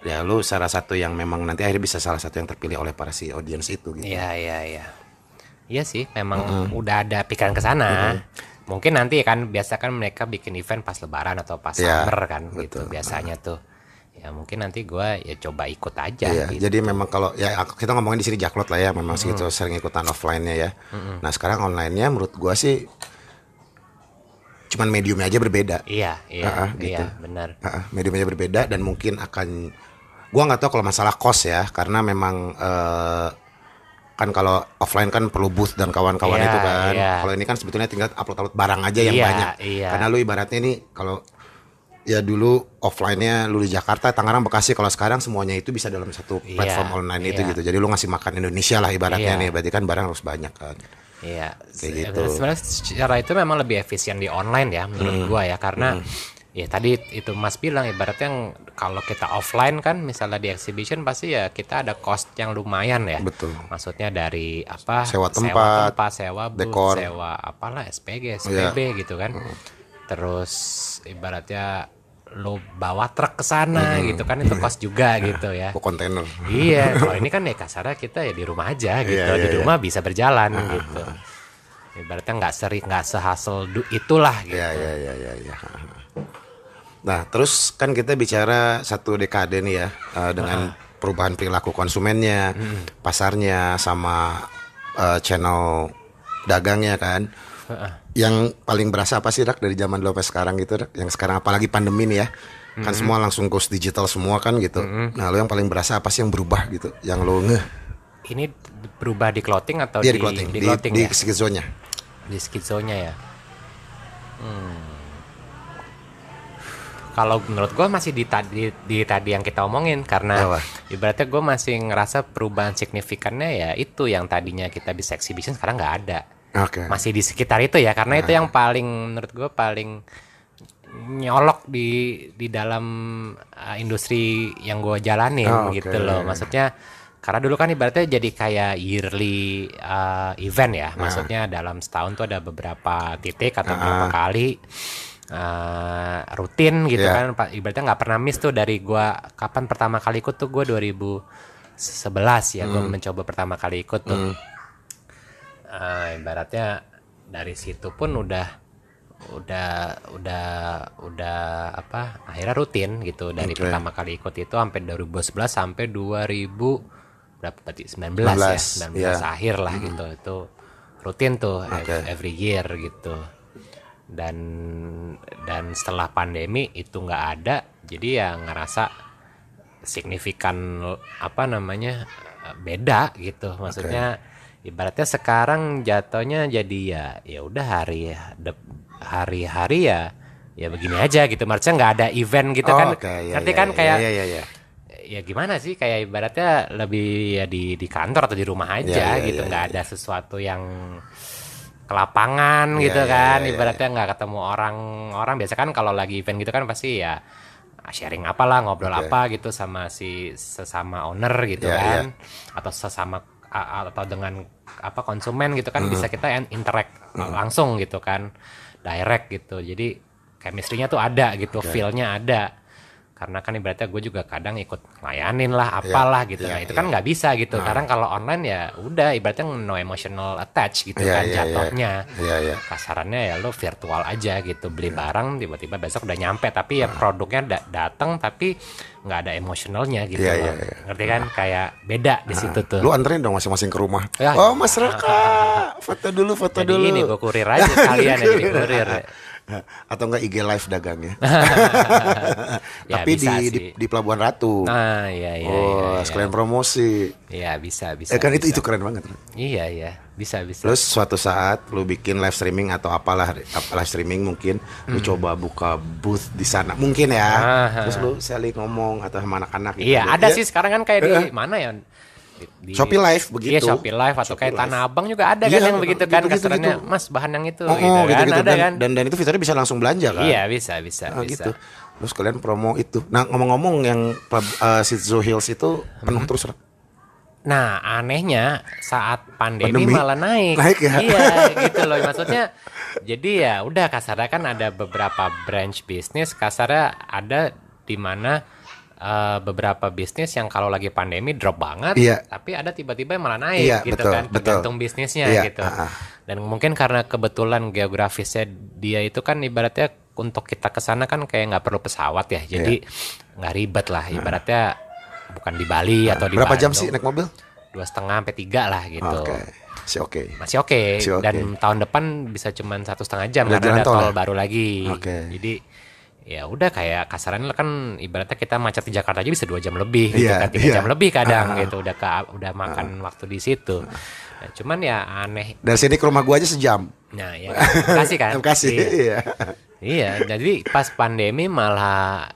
ya lu salah satu yang memang nanti akhirnya bisa salah satu yang terpilih oleh para si audience itu gitu. Iya sih, memang udah ada pikiran ke sana. Mungkin nanti kan biasa kan mereka bikin event pas lebaran atau pas summer kan gitu biasanya tuh. Ya mungkin nanti gue ya coba ikut aja. Gitu. Jadi memang kalau ya kita ngomongin di sini Jaklot lah ya, memang segitu sering ikutan offline-nya ya. Nah sekarang online-nya menurut gue sih cuman mediumnya aja berbeda. Iya, gitu. Benar. Mediumnya berbeda dan mungkin akan, gue nggak tahu kalau masalah cost ya, karena memang kan kalau offline kan perlu booth dan kawan-kawan itu kan. Kalau ini kan sebetulnya tinggal upload barang aja yang banyak. Karena lu ibaratnya ini kalau ya dulu offline-nya lu di Jakarta, Tangerang, Bekasi, kalau sekarang semuanya itu bisa dalam satu platform online itu gitu. Jadi lu ngasih makan Indonesia lah ibaratnya nih, berarti kan barang harus banyak kan. Iya. Kayak gitu. Sebenarnya secara itu memang lebih efisien di online ya menurut gua ya, karena ya tadi itu Mas bilang ibaratnya kalau kita offline kan misalnya di exhibition pasti ya kita ada cost yang lumayan ya. Betul. Maksudnya dari apa? Sewa tempat, sewa booth, dekor, sewa apalah SPG, SPB gitu kan. Terus ibaratnya lo bawa truk ke sana gitu kan, itu cost juga gitu ya. Kontainer. Iya, kalau ini kan ya kasarnya kita ya di rumah aja gitu. Di rumah bisa berjalan gitu. Ibaratnya nggak sehasel itulah gitu. Iya. Nah, terus kan kita bicara satu dekade nih ya, dengan perubahan perilaku konsumennya, pasarnya, sama channel dagangnya kan. Yang paling berasa apa sih Dak dari zaman dulu sampai sekarang gitu Dak? Yang sekarang apalagi pandemi nih ya, kan semua langsung goes digital semua kan gitu. Nah, lo yang paling berasa apa sih yang berubah gitu? Yang lo Ini berubah di clothing atau di clothing? Di Skizonya. Di Skizonya ya. Kalau menurut gue masih di tadi yang kita omongin, karena ibaratnya gue masih ngerasa perubahan signifikannya ya itu yang tadinya kita bisa exhibition sekarang nggak ada. Masih di sekitar itu ya, karena itu yang paling menurut gue paling nyolok di dalam industri yang gue jalanin gitu loh. Maksudnya karena dulu kan ibaratnya jadi kayak yearly event ya. Maksudnya dalam setahun tuh ada beberapa titik atau beberapa kali rutin gitu kan. Ibaratnya nggak pernah miss tuh. Dari gue kapan pertama kali ikut tuh, gue 2011 ya. Gue mencoba pertama kali ikut tuh. Ibaratnya dari situ pun udah apa, akhirnya rutin gitu dari pertama kali ikut itu sampai 2011 sampai 2000 berapa berarti 19 ya 19 akhir lah gitu, itu rutin tuh every year gitu. Dan setelah pandemi itu nggak ada, jadi ya ngerasa signifikan apa namanya beda gitu. Maksudnya ibaratnya sekarang jatuhnya jadi ya udah hari-hari ya begini aja gitu. Maksudnya nggak ada event gitu kan. Ngerti kan kayak ya gimana sih, kayak ibaratnya lebih ya di kantor atau di rumah aja gitu. Nggak ada sesuatu yang ke lapangan gitu kan. Ibaratnya nggak ketemu orang biasa kan kalau lagi event gitu kan pasti ya sharing apalah, ngobrol apa gitu sama sesama owner gitu kan. Atau sesama atau dengan apa konsumen gitu kan, bisa kita interact langsung gitu kan, direct gitu. Jadi chemistry-nya tuh ada gitu, feel-nya ada. Karena kan ibaratnya gue juga kadang ikut ngelayanin lah apalah gitu. Nah itu kan nggak bisa gitu. Karena kalau online ya udah ibaratnya no emotional attach gitu kan jatuhnya. Kasarannya ya lo virtual aja gitu, beli barang tiba-tiba besok udah nyampe, tapi ya produknya datang tapi nggak ada emosionalnya gitu. Ngerti kan? Kayak beda di situ tuh. Lu anterin dong masing-masing ke rumah. Oh Mas Raka, foto dulu. Jadi ini gue kurir aja sekalian ya, jadi kurir. Atau enggak IG live dagangnya. Ya, tapi di Pelabuhan Ratu. Iya. Sekalian promosi. Iya, bisa. Kan itu keren banget. Iya, bisa. Terus suatu saat lu bikin live streaming atau apalah live streaming mungkin lu coba buka booth di sana mungkin ya. Terus lu saling ngomong atau sama anak-anak gitu. Iya, ada sih sekarang kan kayak di mana ya? Di Shopee Live begitu. Iya, Shopee Live atau Shopee kayak Live. Tanah Abang juga ada kan yang begitu kan kasarannya, Mas bahan yang itu gitu kan ada kan. Dan itu fiturnya bisa langsung belanja kan. Iya, bisa. Gitu. Terus kalian promo itu. Nah, ngomong-ngomong yang Shih Hills itu penuh terus. Nah, anehnya saat pandemi malah naik ya? Iya, gitu loh. Maksudnya jadi ya udah kasarnya kan ada beberapa branch bisnis, kasarnya ada di mana beberapa bisnis yang kalau lagi pandemi drop banget, tapi ada tiba-tiba yang malah naik gitu kan, tergantung bisnisnya gitu. Dan mungkin karena kebetulan geografisnya dia itu kan ibaratnya untuk kita kesana kan kayak nggak perlu pesawat ya, jadi nggak ribet lah ibaratnya, bukan di Bali atau di berapa Bandung. jam sih naik mobil? 2,5-3 lah gitu. Masih oke. Dan tahun depan bisa cuma 1,5 jam karena ada tol baru lagi. Jadi ya udah kayak kasarannya kan ibaratnya kita macet di Jakarta aja bisa 2 jam lebih gitu kan, 3 jam lebih kadang gitu, udah makan waktu di situ. Nah, cuman ya aneh. Dari sini ke rumah gua aja sejam. Nah ya kasih kan. Iya, jadi pas pandemi malah,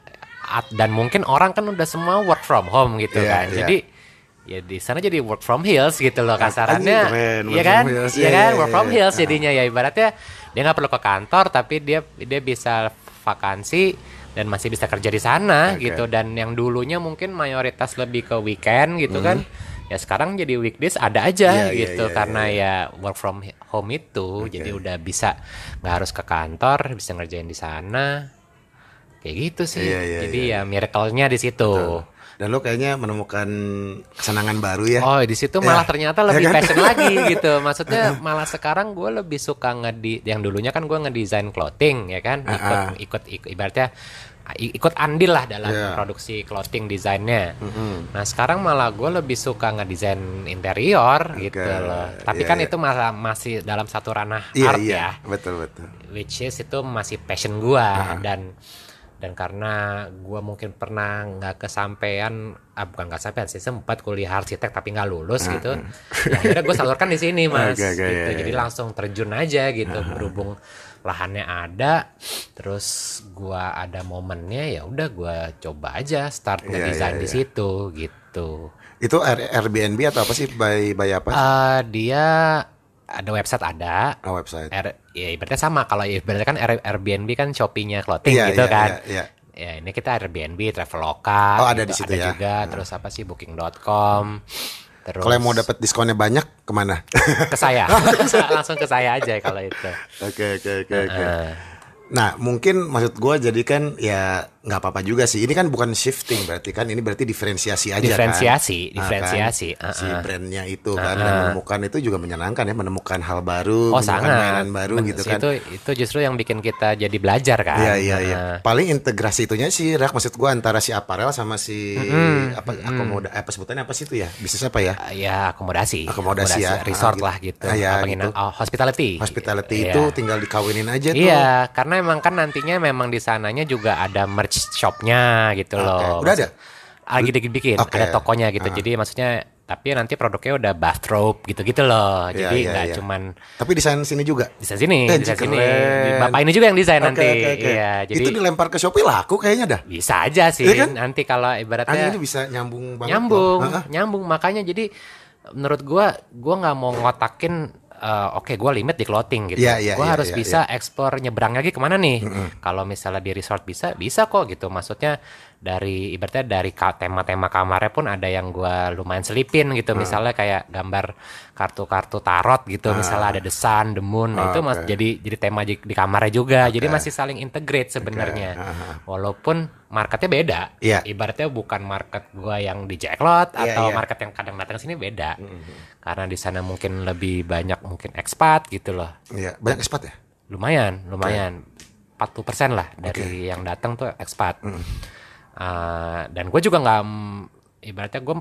dan mungkin orang kan udah semua work from home gitu kan. Jadi ya di sana jadi work from hills gitu loh kasarannya. Iya kan? Work from hills jadinya ya ibaratnya dia nggak perlu ke kantor tapi dia bisa vakansi dan masih bisa kerja di sana gitu. Dan yang dulunya mungkin mayoritas lebih ke weekend gitu kan, ya sekarang jadi weekdays ada aja gitu karena ya work from home itu. Jadi udah bisa nggak harus ke kantor, bisa ngerjain di sana kayak gitu sih. Jadi ya miracle-nya di situ. Dan lo kayaknya menemukan kesenangan baru ya. Oh, di situ malah ternyata lebih passion lagi gitu. Maksudnya malah sekarang gue lebih suka yang dulunya kan gue ngedesain clothing ya kan, ikut ibaratnya ikut andil lah dalam produksi clothing desainnya. Nah sekarang malah gue lebih suka ngedesain interior gitu loh. Tapi kan itu masih dalam satu ranah art ya. Betul. Which is itu masih passion gue. Dan karena gue mungkin pernah nggak kesampean, bukan nggak kesampean sih, sempat kuliah arsitek tapi nggak lulus gitu. Ya, akhirnya gue salurkan di sini mas. Gitu. Jadi langsung terjun aja gitu. Berhubung lahannya ada, terus gue ada momennya, ya udah gue coba aja start ngedesain di situ gitu. Itu Airbnb atau apa sih? By apa? Dia ada website ada. Website. Ya ibaratnya sama, kalau ibaratnya kan Airbnb kan Shopee-nya clothing gitu kan. Ya ini kita Airbnb, Traveloka. Ada di situ ada juga. Terus apa sih Booking.com. Terus kalau mau dapat diskonnya banyak kemana? Ke saya. Langsung ke saya aja kalau itu. Oke. Nah mungkin maksud gue jadi kan ya nggak apa-apa juga sih. Ini kan bukan shifting berarti kan, ini berarti diferensiasi aja diferensiasi kan? Si brandnya itu kan dan menemukan itu juga menyenangkan ya, menemukan hal baru, menemukan mainan baru gitu kan. Itu justru yang bikin kita jadi belajar kan. Iya. Paling integrasi itunya sih Rak, maksud gue antara si apparel sama si apa sebutannya apa sih itu ya? Bisnis apa ya? Ya akomodasi ya. Resort lah gitu. Gitu. Hospitality itu tinggal dikawinin aja tuh. Iya, karena emang kan nantinya memang di sananya juga ada merch shopnya gitu loh. Udah ada? Lagi dibikin, ada tokonya gitu. Jadi maksudnya, tapi nanti produknya udah bathrobe gitu-gitu loh. Jadi nggak cuman. Tapi desain sini juga. Desain sini. Bapak ini juga yang desain nanti. Iya, jadi itu dilempar ke Shopee laku kayaknya dah. Bisa aja sih. Kan? Nanti kalau ibaratnya. Ini bisa nyambung banget. Nyambung. Makanya jadi menurut gua nggak mau ngotakin. Gue limit di clothing gitu. Gue harus bisa explore nyebrang lagi kemana nih. Kalau misalnya di resort bisa kok gitu. Maksudnya dari ibaratnya dari tema-tema kamarnya pun ada yang gue lumayan selipin gitu. Misalnya kayak gambar kartu-kartu tarot gitu, misalnya ada the sun, the moon, nah itu jadi tema di kamarnya juga. Jadi masih saling integrate sebenarnya. Walaupun marketnya beda. Ibaratnya bukan market gue yang di Jacklot atau market yang kadang datang sini beda. Karena di sana mungkin lebih banyak mungkin expat gitu loh. Iya, banyak expat ya? Lumayan. 40% lah dari yang datang tuh expat. Dan gue juga nggak, ibaratnya gue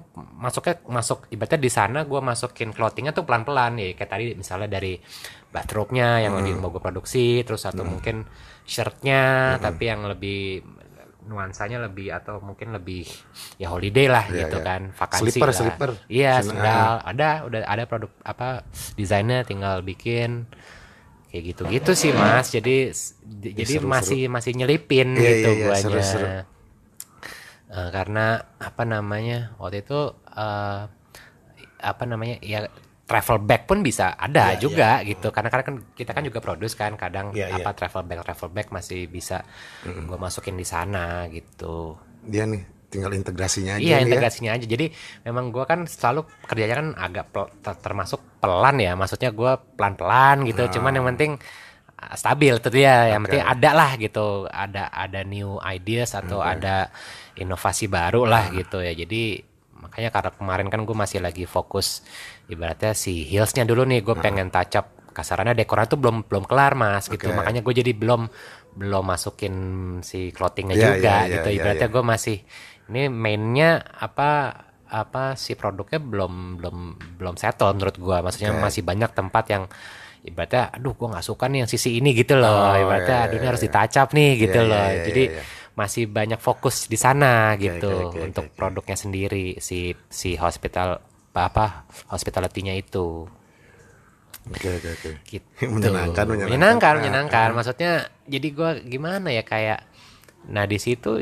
masuk ibaratnya di sana gue masukin clothingnya tuh pelan-pelan ya, kayak tadi misalnya dari bathrobe-nya yang mau gue produksi, terus atau mungkin shirtnya tapi yang lebih nuansanya lebih atau mungkin lebih ya holiday lah gitu kan, vakansi slipper. Iya, sandal udah ada produk apa desainnya, tinggal bikin kayak gitu sih Mas. Jadi seru, masih nyelipin gitu guanya. Seru. Karena waktu itu ya travel bag pun bisa ada juga gitu, karena kan kita kan juga produce kan kadang travel bag masih bisa gue masukin di sana gitu. Dia nih tinggal integrasinya aja. Iya, integrasinya aja. Jadi memang gue kan selalu kerjanya kan agak termasuk pelan ya, maksudnya gue pelan-pelan gitu. Cuman yang penting stabil tuh dia, yang penting ada lah gitu, ada new ideas atau ada inovasi baru lah gitu ya. Jadi makanya karena kemarin kan gue masih lagi fokus ibaratnya si heelsnya dulu nih, gue pengen touch up, kasarannya dekornya tuh belum kelar Mas gitu. Makanya gue jadi belum masukin si clothingnya juga gitu. Ibaratnya gue masih ini mainnya apa si produknya belum settle menurut gue. Maksudnya masih banyak tempat yang ibaratnya gue nggak suka nih yang sisi ini gitu loh. Ibaratnya ini harus ditacap nih gitu loh. Jadi masih banyak fokus di sana gitu untuk produknya sendiri, si hospitality-nya itu. Gitu. Menyenangkan. Maksudnya jadi gue gimana ya, kayak nah di situ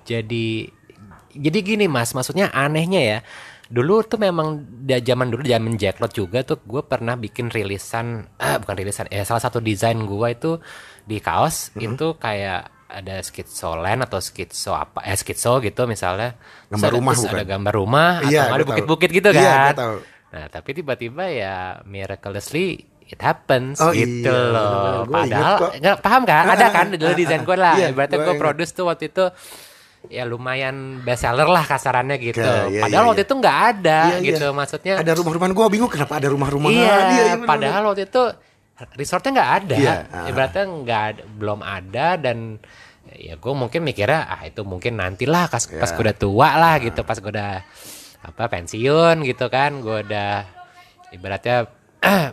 jadi gini Mas, maksudnya anehnya ya. Dulu tuh memang zaman Jacklot juga tuh gue pernah bikin salah satu desain gue itu di kaos itu kayak ada skitsoland atau skitso gitu misalnya. Gambar rumah bukan? Ada gambar rumah atau ada bukit-bukit gitu kan. Iya, tahu. Nah, tapi tiba-tiba ya miraculously it happens gitu loh. Padahal nggak paham kan? Ada kan dulu desain gue lah. Ibaratnya gue produce tuh waktu itu ya lumayan best seller lah kasarannya gitu. Padahal waktu itu nggak ada gitu. Maksudnya ada rumah-rumahan, gue bingung kenapa ada rumah-rumahan. Padahal waktu itu resortnya nggak ada. Ibaratnya belum ada, dan ya gue mungkin mikirnya itu mungkin nantilah pas gue udah tua lah gitu, pas gue udah pensiun gitu kan, gue udah ibaratnya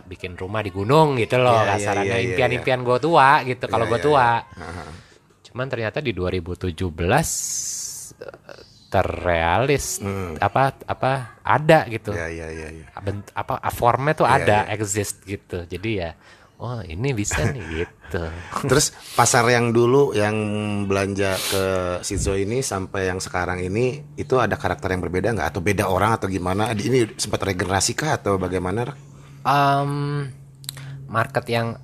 bikin rumah di gunung gitu loh kasarannya. Impian gue tua gitu kalau gue tua. Cuman ternyata di 2017 terrealis ada gitu. Formnya tuh ada exist gitu. Jadi ya ini bisa nih gitu. Terus pasar yang dulu yang belanja ke Shizo ini sampai yang sekarang ini itu ada karakter yang berbeda nggak, atau beda orang atau gimana? Ini sempat regenerasi kah atau bagaimana? Market yang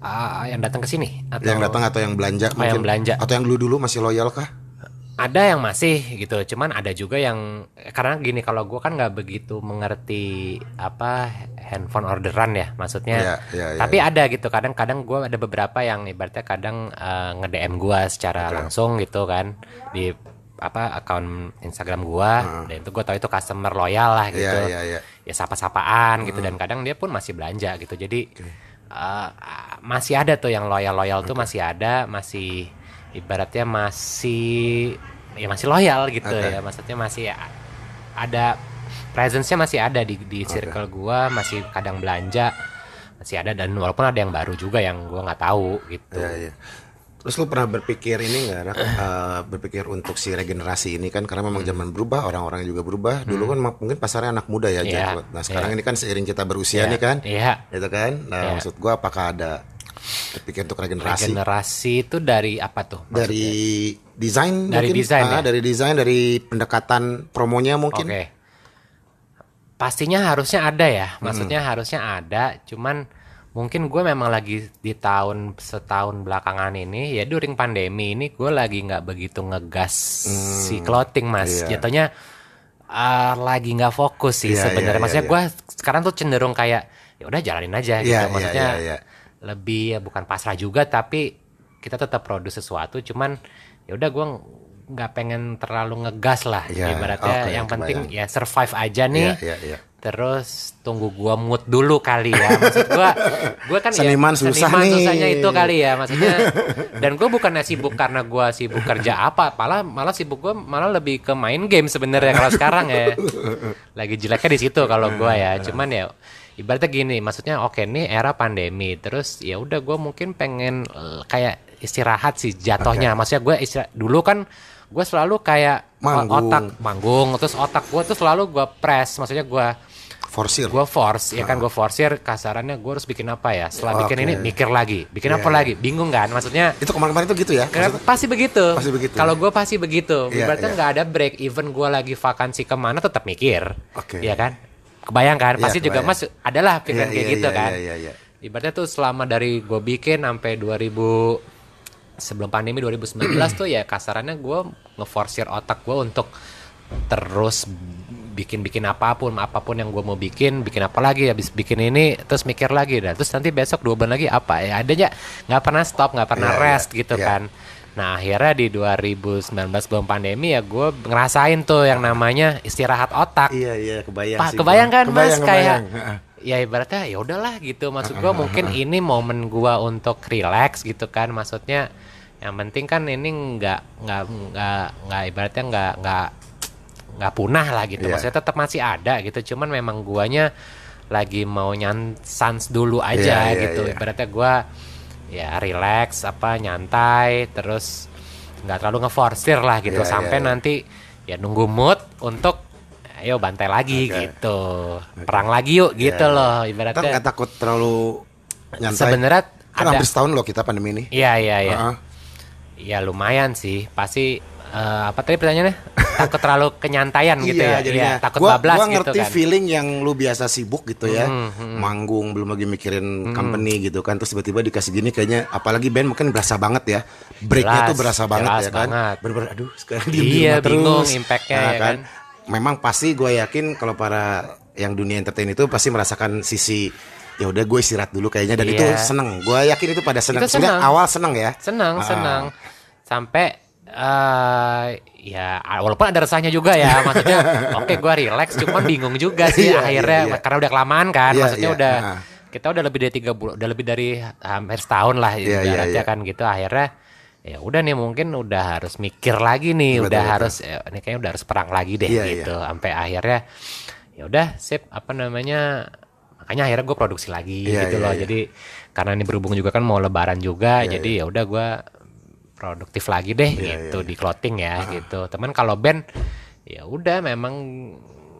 datang ke sini atau yang datang atau yang belanja mungkin, yang belanja atau yang dulu masih loyal kah? Ada yang masih gitu, cuman ada juga yang, karena gini, kalau gue kan nggak begitu mengerti handphone orderan ya, maksudnya tapi ada gitu, kadang-kadang gue ada beberapa yang ibaratnya kadang nge-DM gue secara langsung gitu kan di akun Instagram gue, dan itu gue tahu itu customer loyal lah gitu, ya sapa-sapaan gitu, dan kadang dia pun masih belanja gitu. Jadi masih ada tuh yang loyal tuh masih ada, masih ibaratnya masih loyal gitu ya, maksudnya masih ada presence-nya, masih ada di circle gua, masih kadang belanja, masih ada, dan walaupun ada yang baru juga yang gua nggak tahu gitu. Terus lu pernah berpikir ini nggak, berpikir untuk si regenerasi ini kan, karena memang zaman berubah, orang-orang juga berubah. Dulu kan mungkin pasarnya anak muda ya, Jacklot. Nah sekarang ini kan seiring kita berusia nih kan, gitu kan. Nah maksud gua apakah ada berpikir untuk regenerasi? Regenerasi itu dari apa tuh? Maksudnya? Dari desain, dari desain, dari pendekatan promonya mungkin. Pastinya harusnya ada ya, maksudnya harusnya ada. Cuman mungkin gue memang lagi di setahun belakangan ini ya during pandemi ini gue lagi nggak begitu ngegas si clothing mas. Jatuhnya lagi nggak fokus sih sebenarnya. Maksudnya gue sekarang tuh cenderung kayak ya udah jalanin aja gitu. Maksudnya lebih ya bukan pasrah juga tapi kita tetap produce sesuatu. Cuman ya udah gue nggak pengen terlalu ngegas lah. Ibaratnya yang penting ya survive aja nih. Terus tunggu gua mood dulu kali ya. Maksud gua kan seniman susahnya itu kali ya maksudnya. Dan gua bukannya sibuk karena gua sibuk kerja apa, malah sibuk gua malah lebih ke main game sebenarnya kalau sekarang ya. Lagi jeleknya di situ kalau gua ya. Cuman ya ibaratnya gini, maksudnya oke nih era pandemi. Terus ya udah gua mungkin pengen kayak istirahat sih jatuhnya. Maksudnya gua dulu kan gue selalu kayak manggung terus otak gue tuh selalu gue press, maksudnya gue force kasarannya gue harus bikin apa ya setelah bikin ini mikir lagi apa lagi bingung kan, maksudnya itu kemarin-kemarin tuh gitu ya pasti begitu kalau gue pasti begitu berarti nggak ada break, even gue lagi vakansi kemana tetap mikir ya kan, kebayang kan pasti juga mas adalah pikiran kayak gitu kan. Ibaratnya tuh selama dari gue bikin sampai sebelum pandemi 2019 tuh ya kasarannya gue ngeforsir otak gue untuk terus bikin apapun yang gue mau bikin apa lagi, habis bikin ini terus mikir lagi dah, terus nanti besok 2 bulan lagi apa ya, adanya nggak pernah stop, nggak pernah rest gitu kan. Nah akhirnya di 2019 sebelum pandemi ya gue ngerasain tuh yang namanya istirahat otak. Kebayang kan mas kayak ya ibaratnya ya udahlah gitu, maksud gue mungkin ini momen gue untuk relax gitu kan, maksudnya yang penting kan ini nggak ibaratnya nggak punah lah gitu, maksudnya tetap masih ada gitu, cuman memang guanya lagi mau sans dulu aja gitu. Ibaratnya gue ya relax nyantai terus nggak terlalu ngeforsir lah gitu sampai nanti ya nunggu mood untuk ayo bantai lagi gitu, perang lagi yuk gitu loh ibaratnya. Nggak takut terlalu nyantai? Sebenarnya kan hampir setahun loh kita pandemi ini. Iya. Ya lumayan sih, pasti apa tadi pertanyaannya? Takut terlalu kenyantaian gitu ya? Iya, takut bablas gitu kan. Gua ngerti feeling yang lu biasa sibuk gitu ya, manggung belum lagi mikirin company gitu kan, terus tiba-tiba dikasih gini kayaknya, apalagi band mungkin berasa banget ya, breaknya tuh berasa banget ya kan. Bener-bener aduh sekarang diem bingung impactnya ya kan. Memang pasti gue yakin kalau para yang dunia entertain itu pasti merasakan sisi ya udah gue istirahat dulu kayaknya, dan itu seneng. Gue yakin itu pada seneng. Awal seneng ya. Seneng. Sampai ya walaupun ada resahnya juga ya, maksudnya oke gue relax, cuman bingung juga sih akhirnya karena udah kelamaan kan, maksudnya kita udah lebih dari 3 bulan, udah lebih dari hampir setahun lah ibaratnya kan gitu. Akhirnya ya udah nih mungkin udah harus mikir lagi nih, harus ini kayaknya udah harus perang lagi deh gitu. Sampai akhirnya ya udah sip makanya akhirnya gue produksi lagi gitu loh. Jadi karena ini berhubung juga kan mau lebaran juga, jadi ya udah gue produktif lagi deh gitu di clothing ya gitu. Teman kalau band ya udah memang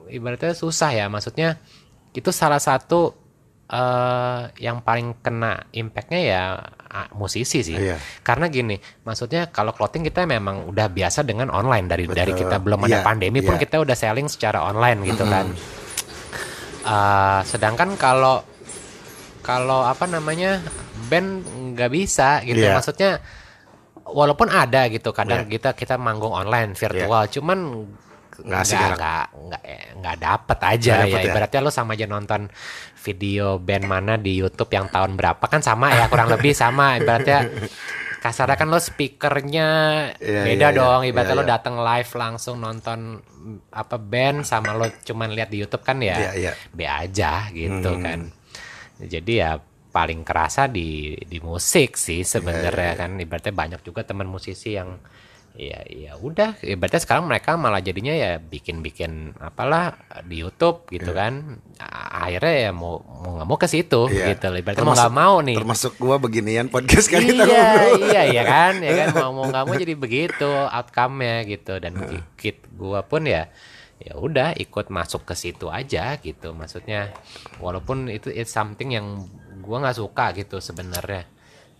ibaratnya susah ya, maksudnya itu salah satu yang paling kena impactnya ya musisi sih. Karena gini, maksudnya kalau clothing kita memang udah biasa dengan online dari kita belum ada pandemi pun kita udah selling secara online gitu kan. Sedangkan kalau band nggak bisa gitu, maksudnya walaupun ada gitu kadang kita manggung online virtual, cuman nggak dapet aja ya. Ibaratnya lo sama aja nonton video band mana di YouTube yang tahun berapa kan sama ya, kurang lebih sama. Ibaratnya kasarnya kan lo speakernya beda dong. Ibaratnya lo datang live langsung nonton band sama lo cuman lihat di YouTube kan ya be aja gitu kan. Jadi ya paling kerasa di musik sih sebenarnya kan. Ibaratnya banyak juga teman musisi yang ya udah ibaratnya sekarang mereka malah jadinya ya bikin apalah di YouTube gitu kan. Akhirnya ya mau nggak mau ke situ gitu. Ibaratnya mau nggak mau nih. Termasuk gua beginian podcast kan kita ngobrol. Iya kan mau nggak mau jadi begitu outcome-nya gitu. Dan gua pun ya udah ikut masuk ke situ aja gitu. Maksudnya walaupun it's something yang gua nggak suka gitu sebenarnya.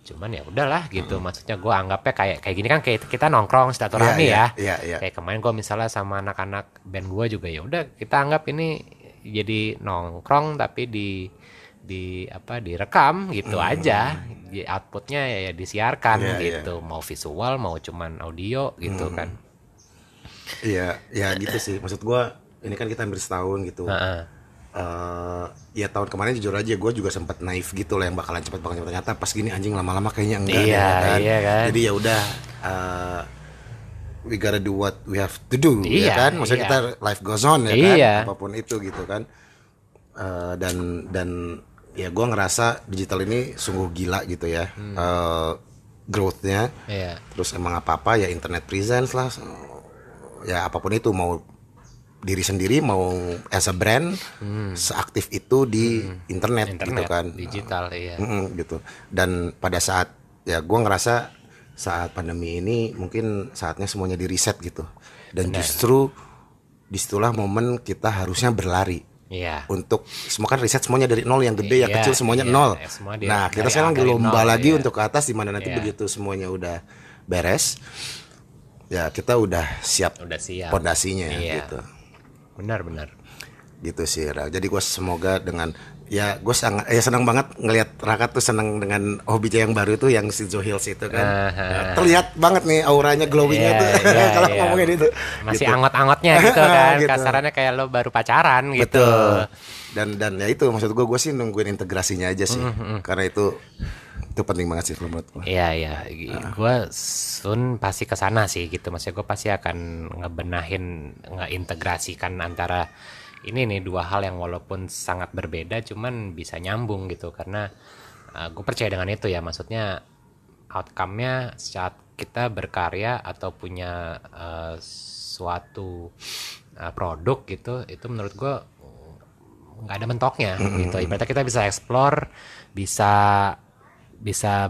Cuman ya udahlah gitu, maksudnya gue anggapnya kayak gini kan, kayak kita nongkrong silaturahmi ya. Kayak kemarin gue misalnya sama anak-anak band gue juga ya udah kita anggap ini jadi nongkrong tapi di direkam gitu aja. Outputnya ya disiarkan gitu. Mau visual, mau cuman audio gitu kan. Iya, ya gitu sih. Maksud gue, ini kan kita hampir setahun gitu. Ya tahun kemarin jujur aja gue juga sempat naif gitu lah, yang bakalan cepat banget, ternyata pas gini anjing lama-lama kayaknya enggak kan. Jadi ya udah, we gotta do what we have to do ya kan. Maksudnya kita life goes on ya kan, apapun itu gitu kan. Dan ya gue ngerasa digital ini sungguh gila gitu ya, growth-nya. Terus emang apa-apa ya internet presence lah, ya apapun itu, mau diri sendiri mau as a brand seaktif itu di internet gitu kan, digital gitu. Dan pada saat ya gue ngerasa saat pandemi ini mungkin saatnya semuanya di reset gitu, dan justru disitulah momen kita harusnya berlari untuk semua kan riset semuanya dari nol, yang gede yang kecil semuanya nol. Nah kita sekarang berlomba lagi untuk ke atas, dimana nanti begitu semuanya udah beres ya kita udah siap fondasinya gitu. Benar gitu sih Ra. Jadi gue semoga dengan ya gue senang banget ngelihat Raka tuh senang dengan hobinya yang baru tuh, yang si Joe Hills itu kan. Terlihat banget nih auranya, glowingnya tuh kalau ngomongin itu masih gitu. Angot-angotnya gitu kan. Gitu. Kasarannya kayak lo baru pacaran gitu. Betul. Dan ya itu maksud gue sih nungguin integrasinya aja sih. Karena itu penting banget sih menurut gue. Iya. Gue soon pasti kesana sih gitu. Maksudnya gue pasti akan ngeintegrasikan antara ini nih dua hal yang walaupun sangat berbeda cuman bisa nyambung gitu. Karena gue percaya dengan itu ya. Maksudnya outcome-nya saat kita berkarya atau punya suatu produk gitu, itu menurut gue nggak ada mentoknya gitu. Ibaratnya kita bisa explore, bisa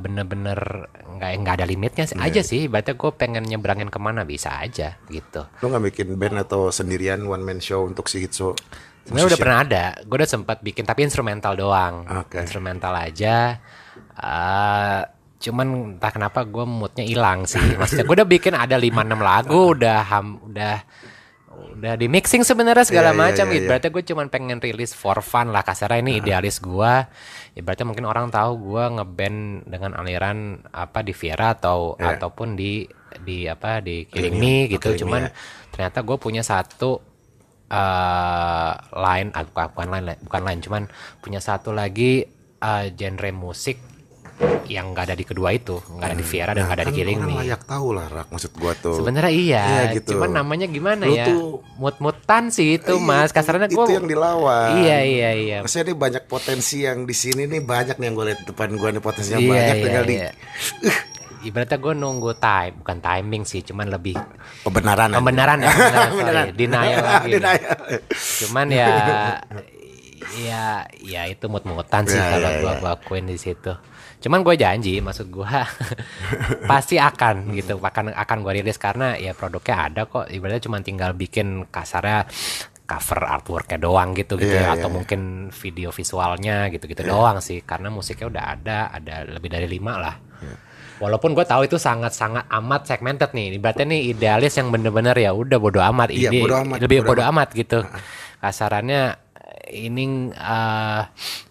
bener-bener nggak ada limitnya aja sih. Ibaratnya gue pengen nyebrangin kemana bisa aja gitu. Lo nggak bikin band atau sendirian one man show untuk si Hitso? Sebenarnya udah pernah ada, gue udah sempat bikin tapi instrumental doang, instrumental aja. Cuman entah kenapa gue moodnya hilang sih. Maksudnya gue udah bikin ada 5-6 lagu, udah di mixing sebenarnya segala macam gitu. Berarti gue cuman pengen rilis for fun lah kasarnya, ini idealis gue. Ibaratnya mungkin orang tahu gue ngeband dengan aliran di Viera ataupun di Killing Me gitu. Cuman ternyata gue punya satu bukan line, cuman punya satu lagi genre musik yang nggak ada di kedua itu, nggak ada di Viera dan nggak ada di Killing Me. Orang layak tahu lah, Rak, maksud gua tuh. Sebenarnya gitu. Cuman namanya gimana ya? Mut-mutan sih itu, Mas. Kasarnya gua itu yang dilawan. Iya. Maksudnya ini banyak potensi yang di sini nih, banyak nih yang gue lihat depan gua nih, potensinya banyak, tinggal di ibaratnya gue nunggu bukan timing sih, cuman lebih pembenaran denial lagi. Cuman ya itu mut-mutan sih kalau gue akuin di situ. Cuman gue janji, maksud gue pasti akan gitu, akan gue rilis karena ya produknya ada kok. Ibaratnya cuma tinggal bikin kasarnya cover artworknya doang gitu atau mungkin video visualnya gitu doang sih, karena musiknya udah ada lebih dari 5 lah. Walaupun gue tahu itu sangat-sangat amat segmented nih. Ibaratnya nih idealis yang bener-bener ya udah bodo amat, bodo amat gitu. Kasarannya ini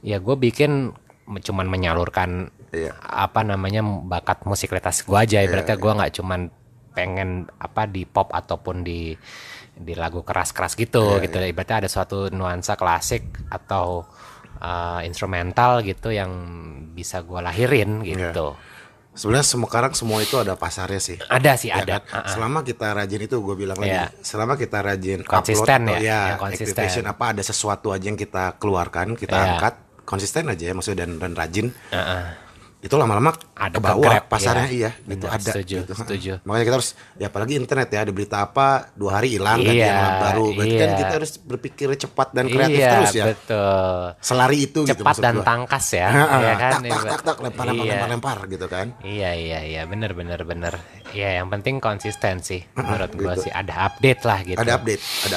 ya gue bikin cuman menyalurkan bakat musikalitas gue aja. Ibaratnya gue nggak cuman pengen di pop ataupun di lagu keras-keras gitu. Ibaratnya ada suatu nuansa klasik atau instrumental gitu yang bisa gue lahirin gitu. Sebenarnya sekarang semua itu ada pasarnya sih. Ada sih, ya ada. Kan? Selama kita rajin itu, gue bilang lagi, selama kita rajin konsisten upload, konsisten. Activation ada sesuatu aja yang kita keluarkan, kita angkat, konsisten aja ya, maksudnya dan rajin. Itu lama-lama ada ke bawah pasarnya gitu. Benar, ada setuju. Makanya kita harus, ya apalagi internet ya, ada berita apa 2 hari hilang kan yang baru. Berarti kan kita harus berpikir cepat dan kreatif terus ya. Betul. Selari itu cepat gitu, dan tangkas ya. kan? Tak lempar gitu kan. Iya, benar. Ya yang penting konsisten sih menurut gua sih, ada update lah gitu. Ada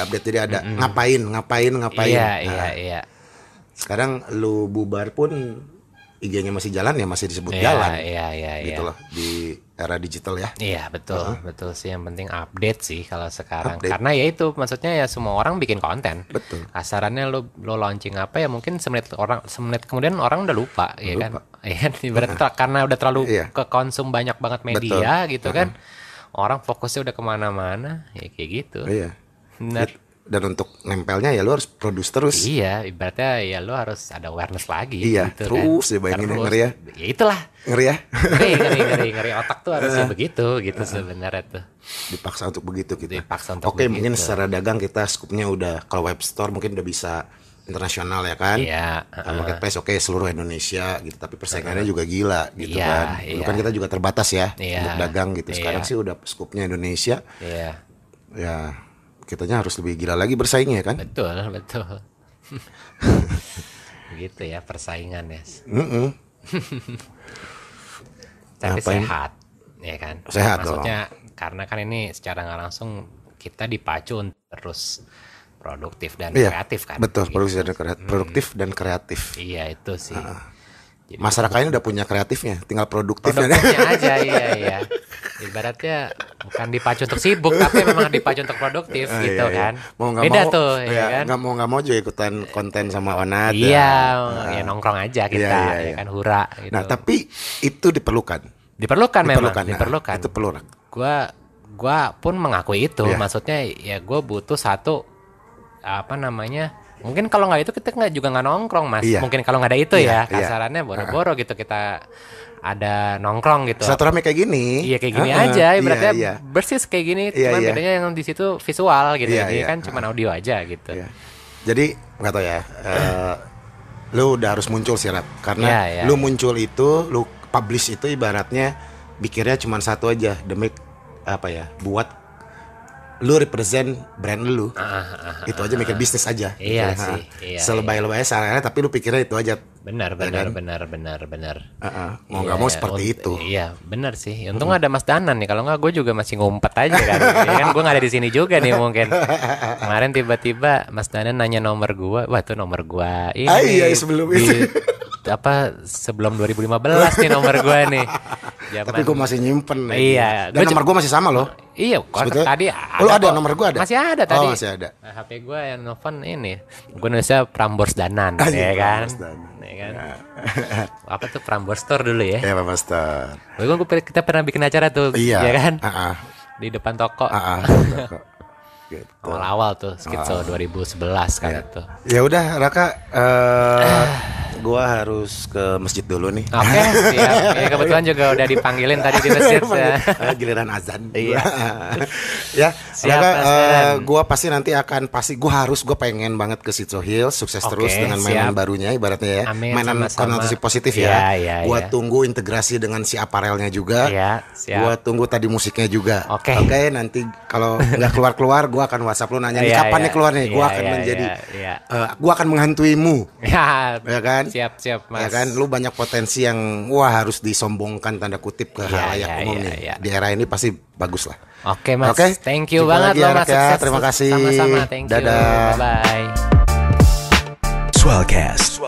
update jadi ada ngapain. Iya. Sekarang lu bubar pun IG-nya masih jalan ya masih disebut jalan. Iya. Gitu loh di era digital ya. Iya betul sih, yang penting update sih kalau sekarang. Karena ya itu maksudnya ya semua orang bikin konten. Betul. Kasarannya lo launching apa ya mungkin semenit kemudian orang udah lupa ya kan. Ya kan ibaratnya karena udah terlalu kekonsum banyak banget media gitu kan. Orang fokusnya udah kemana-mana ya kayak gitu. Iya. Benar. Dan untuk nempelnya ya lo harus produce terus. Iya, ibaratnya ya lo harus ada awareness lagi. Iya, gitu terus kan. ya bayangin ngeri ya. Ya itulah. Ngeri ya. Ngeri otak tuh harusnya begitu gitu sebenarnya tuh. Dipaksa untuk begitu gitu. Oke, mungkin secara dagang kita skupnya udah kalau web store mungkin udah bisa internasional ya kan. Iya. Marketplace seluruh Indonesia gitu. Tapi persaingannya juga gila gitu kan. Dulu kan kita juga terbatas ya untuk dagang gitu. Sekarang sih udah skupnya Indonesia. Iya. Ya. Kitanya harus lebih gila lagi bersaingnya kan? Betul. Gitu ya persaingan ya. Tapi sehat, ya kan? Sehat maksudnya karena kan ini secara nggak langsung kita dipacu untuk terus produktif dan kreatif kan? Betul, gitu. produktif dan kreatif. Iya itu sih. Jadi masyarakatnya udah punya kreatifnya, tinggal produktifnya aja, iya. Ibaratnya bukan dipacu untuk sibuk, tapi memang dipacu untuk produktif gitu kan. Beda tuh, ya kan. Nggak mau juga ikutan konten sama Onat. Iya, ya nongkrong aja kita, ya kan hura. Gitu. Nah, tapi itu diperlukan. Diperlukan. Itu perlu. Gua pun mengakui itu, maksudnya ya gue butuh satu mungkin kalau nggak itu kita juga nggak nongkrong mas. Mungkin kalau nggak ada itu kasarannya boro-boro gitu kita ada nongkrong gitu. Silaturahmi kayak gini. Iya kayak gini aja. Berarti bersih kayak gini. Cuma bedanya yang di situ visual gitu. Ini kan cuma audio aja gitu. Jadi nggak tahu ya. Lu udah harus muncul sih Rat. Karena lu muncul itu, lu publish itu ibaratnya pikirnya cuma satu aja demi buat lu represent brand lu. Itu aja mikir bisnis aja. Iya sih. Selebay-lebaynya sarana tapi lu pikirnya itu aja. Benar. Mau nggak mau seperti itu. Iya, benar sih. Untung ada Mas Danan nih. Kalau nggak gue juga masih ngumpet aja kan. Ya kan gue nggak ada di sini juga nih mungkin. Kemarin tiba-tiba Mas Danan nanya nomor gue. Wah, itu nomor gue ini. Iya, sebelum itu. Sebelum 2015 nih nomor gue nih. Tapi gue masih nyimpen. Iya. Dan nomor gue masih sama loh. Iya, tadi ada. Lu ada nomor gue ada? Masih ada tadi. Oh, masih ada. Nah, HP gue yang nelfon ini. Gue nulisnya Prambors Danan, ya kan? Ya kan? Apa tuh Prambors Store dulu ya? Iya, Prambors Store. Kita pernah bikin acara tuh, ya kan? Di depan toko. Gitu. Awal-awal tuh Skitso 2011 kan itu. Ya udah Raka, gua harus ke masjid dulu nih. Oke, siap. Ya, kebetulan juga udah dipanggilin tadi di masjid. Giliran azan. Iya. Ya, Raka, gua pasti nanti gua pengen banget ke Skitso Hills, sukses terus dengan mainan barunya ibaratnya ya. Mainan konotasi positif ya. Gua tunggu integrasi dengan si aparelnya juga. Iya, siap. Gua tunggu tadi musiknya juga. Oke, nanti kalau nggak keluar gua akan WhatsApp lu nanya kapan nih keluar nih. Gua akan menjadi gua akan menghantuimu. Ya kan? Siap Mas. Ya kan, lu banyak potensi yang harus disombongkan tanda kutip ke halayak umum nih. Di era ini pasti bagus lah. Oke Mas. Thank you banget loh Mas. Terima kasih. Sama-sama. Thank you. Dadah. Bye. Swellcast.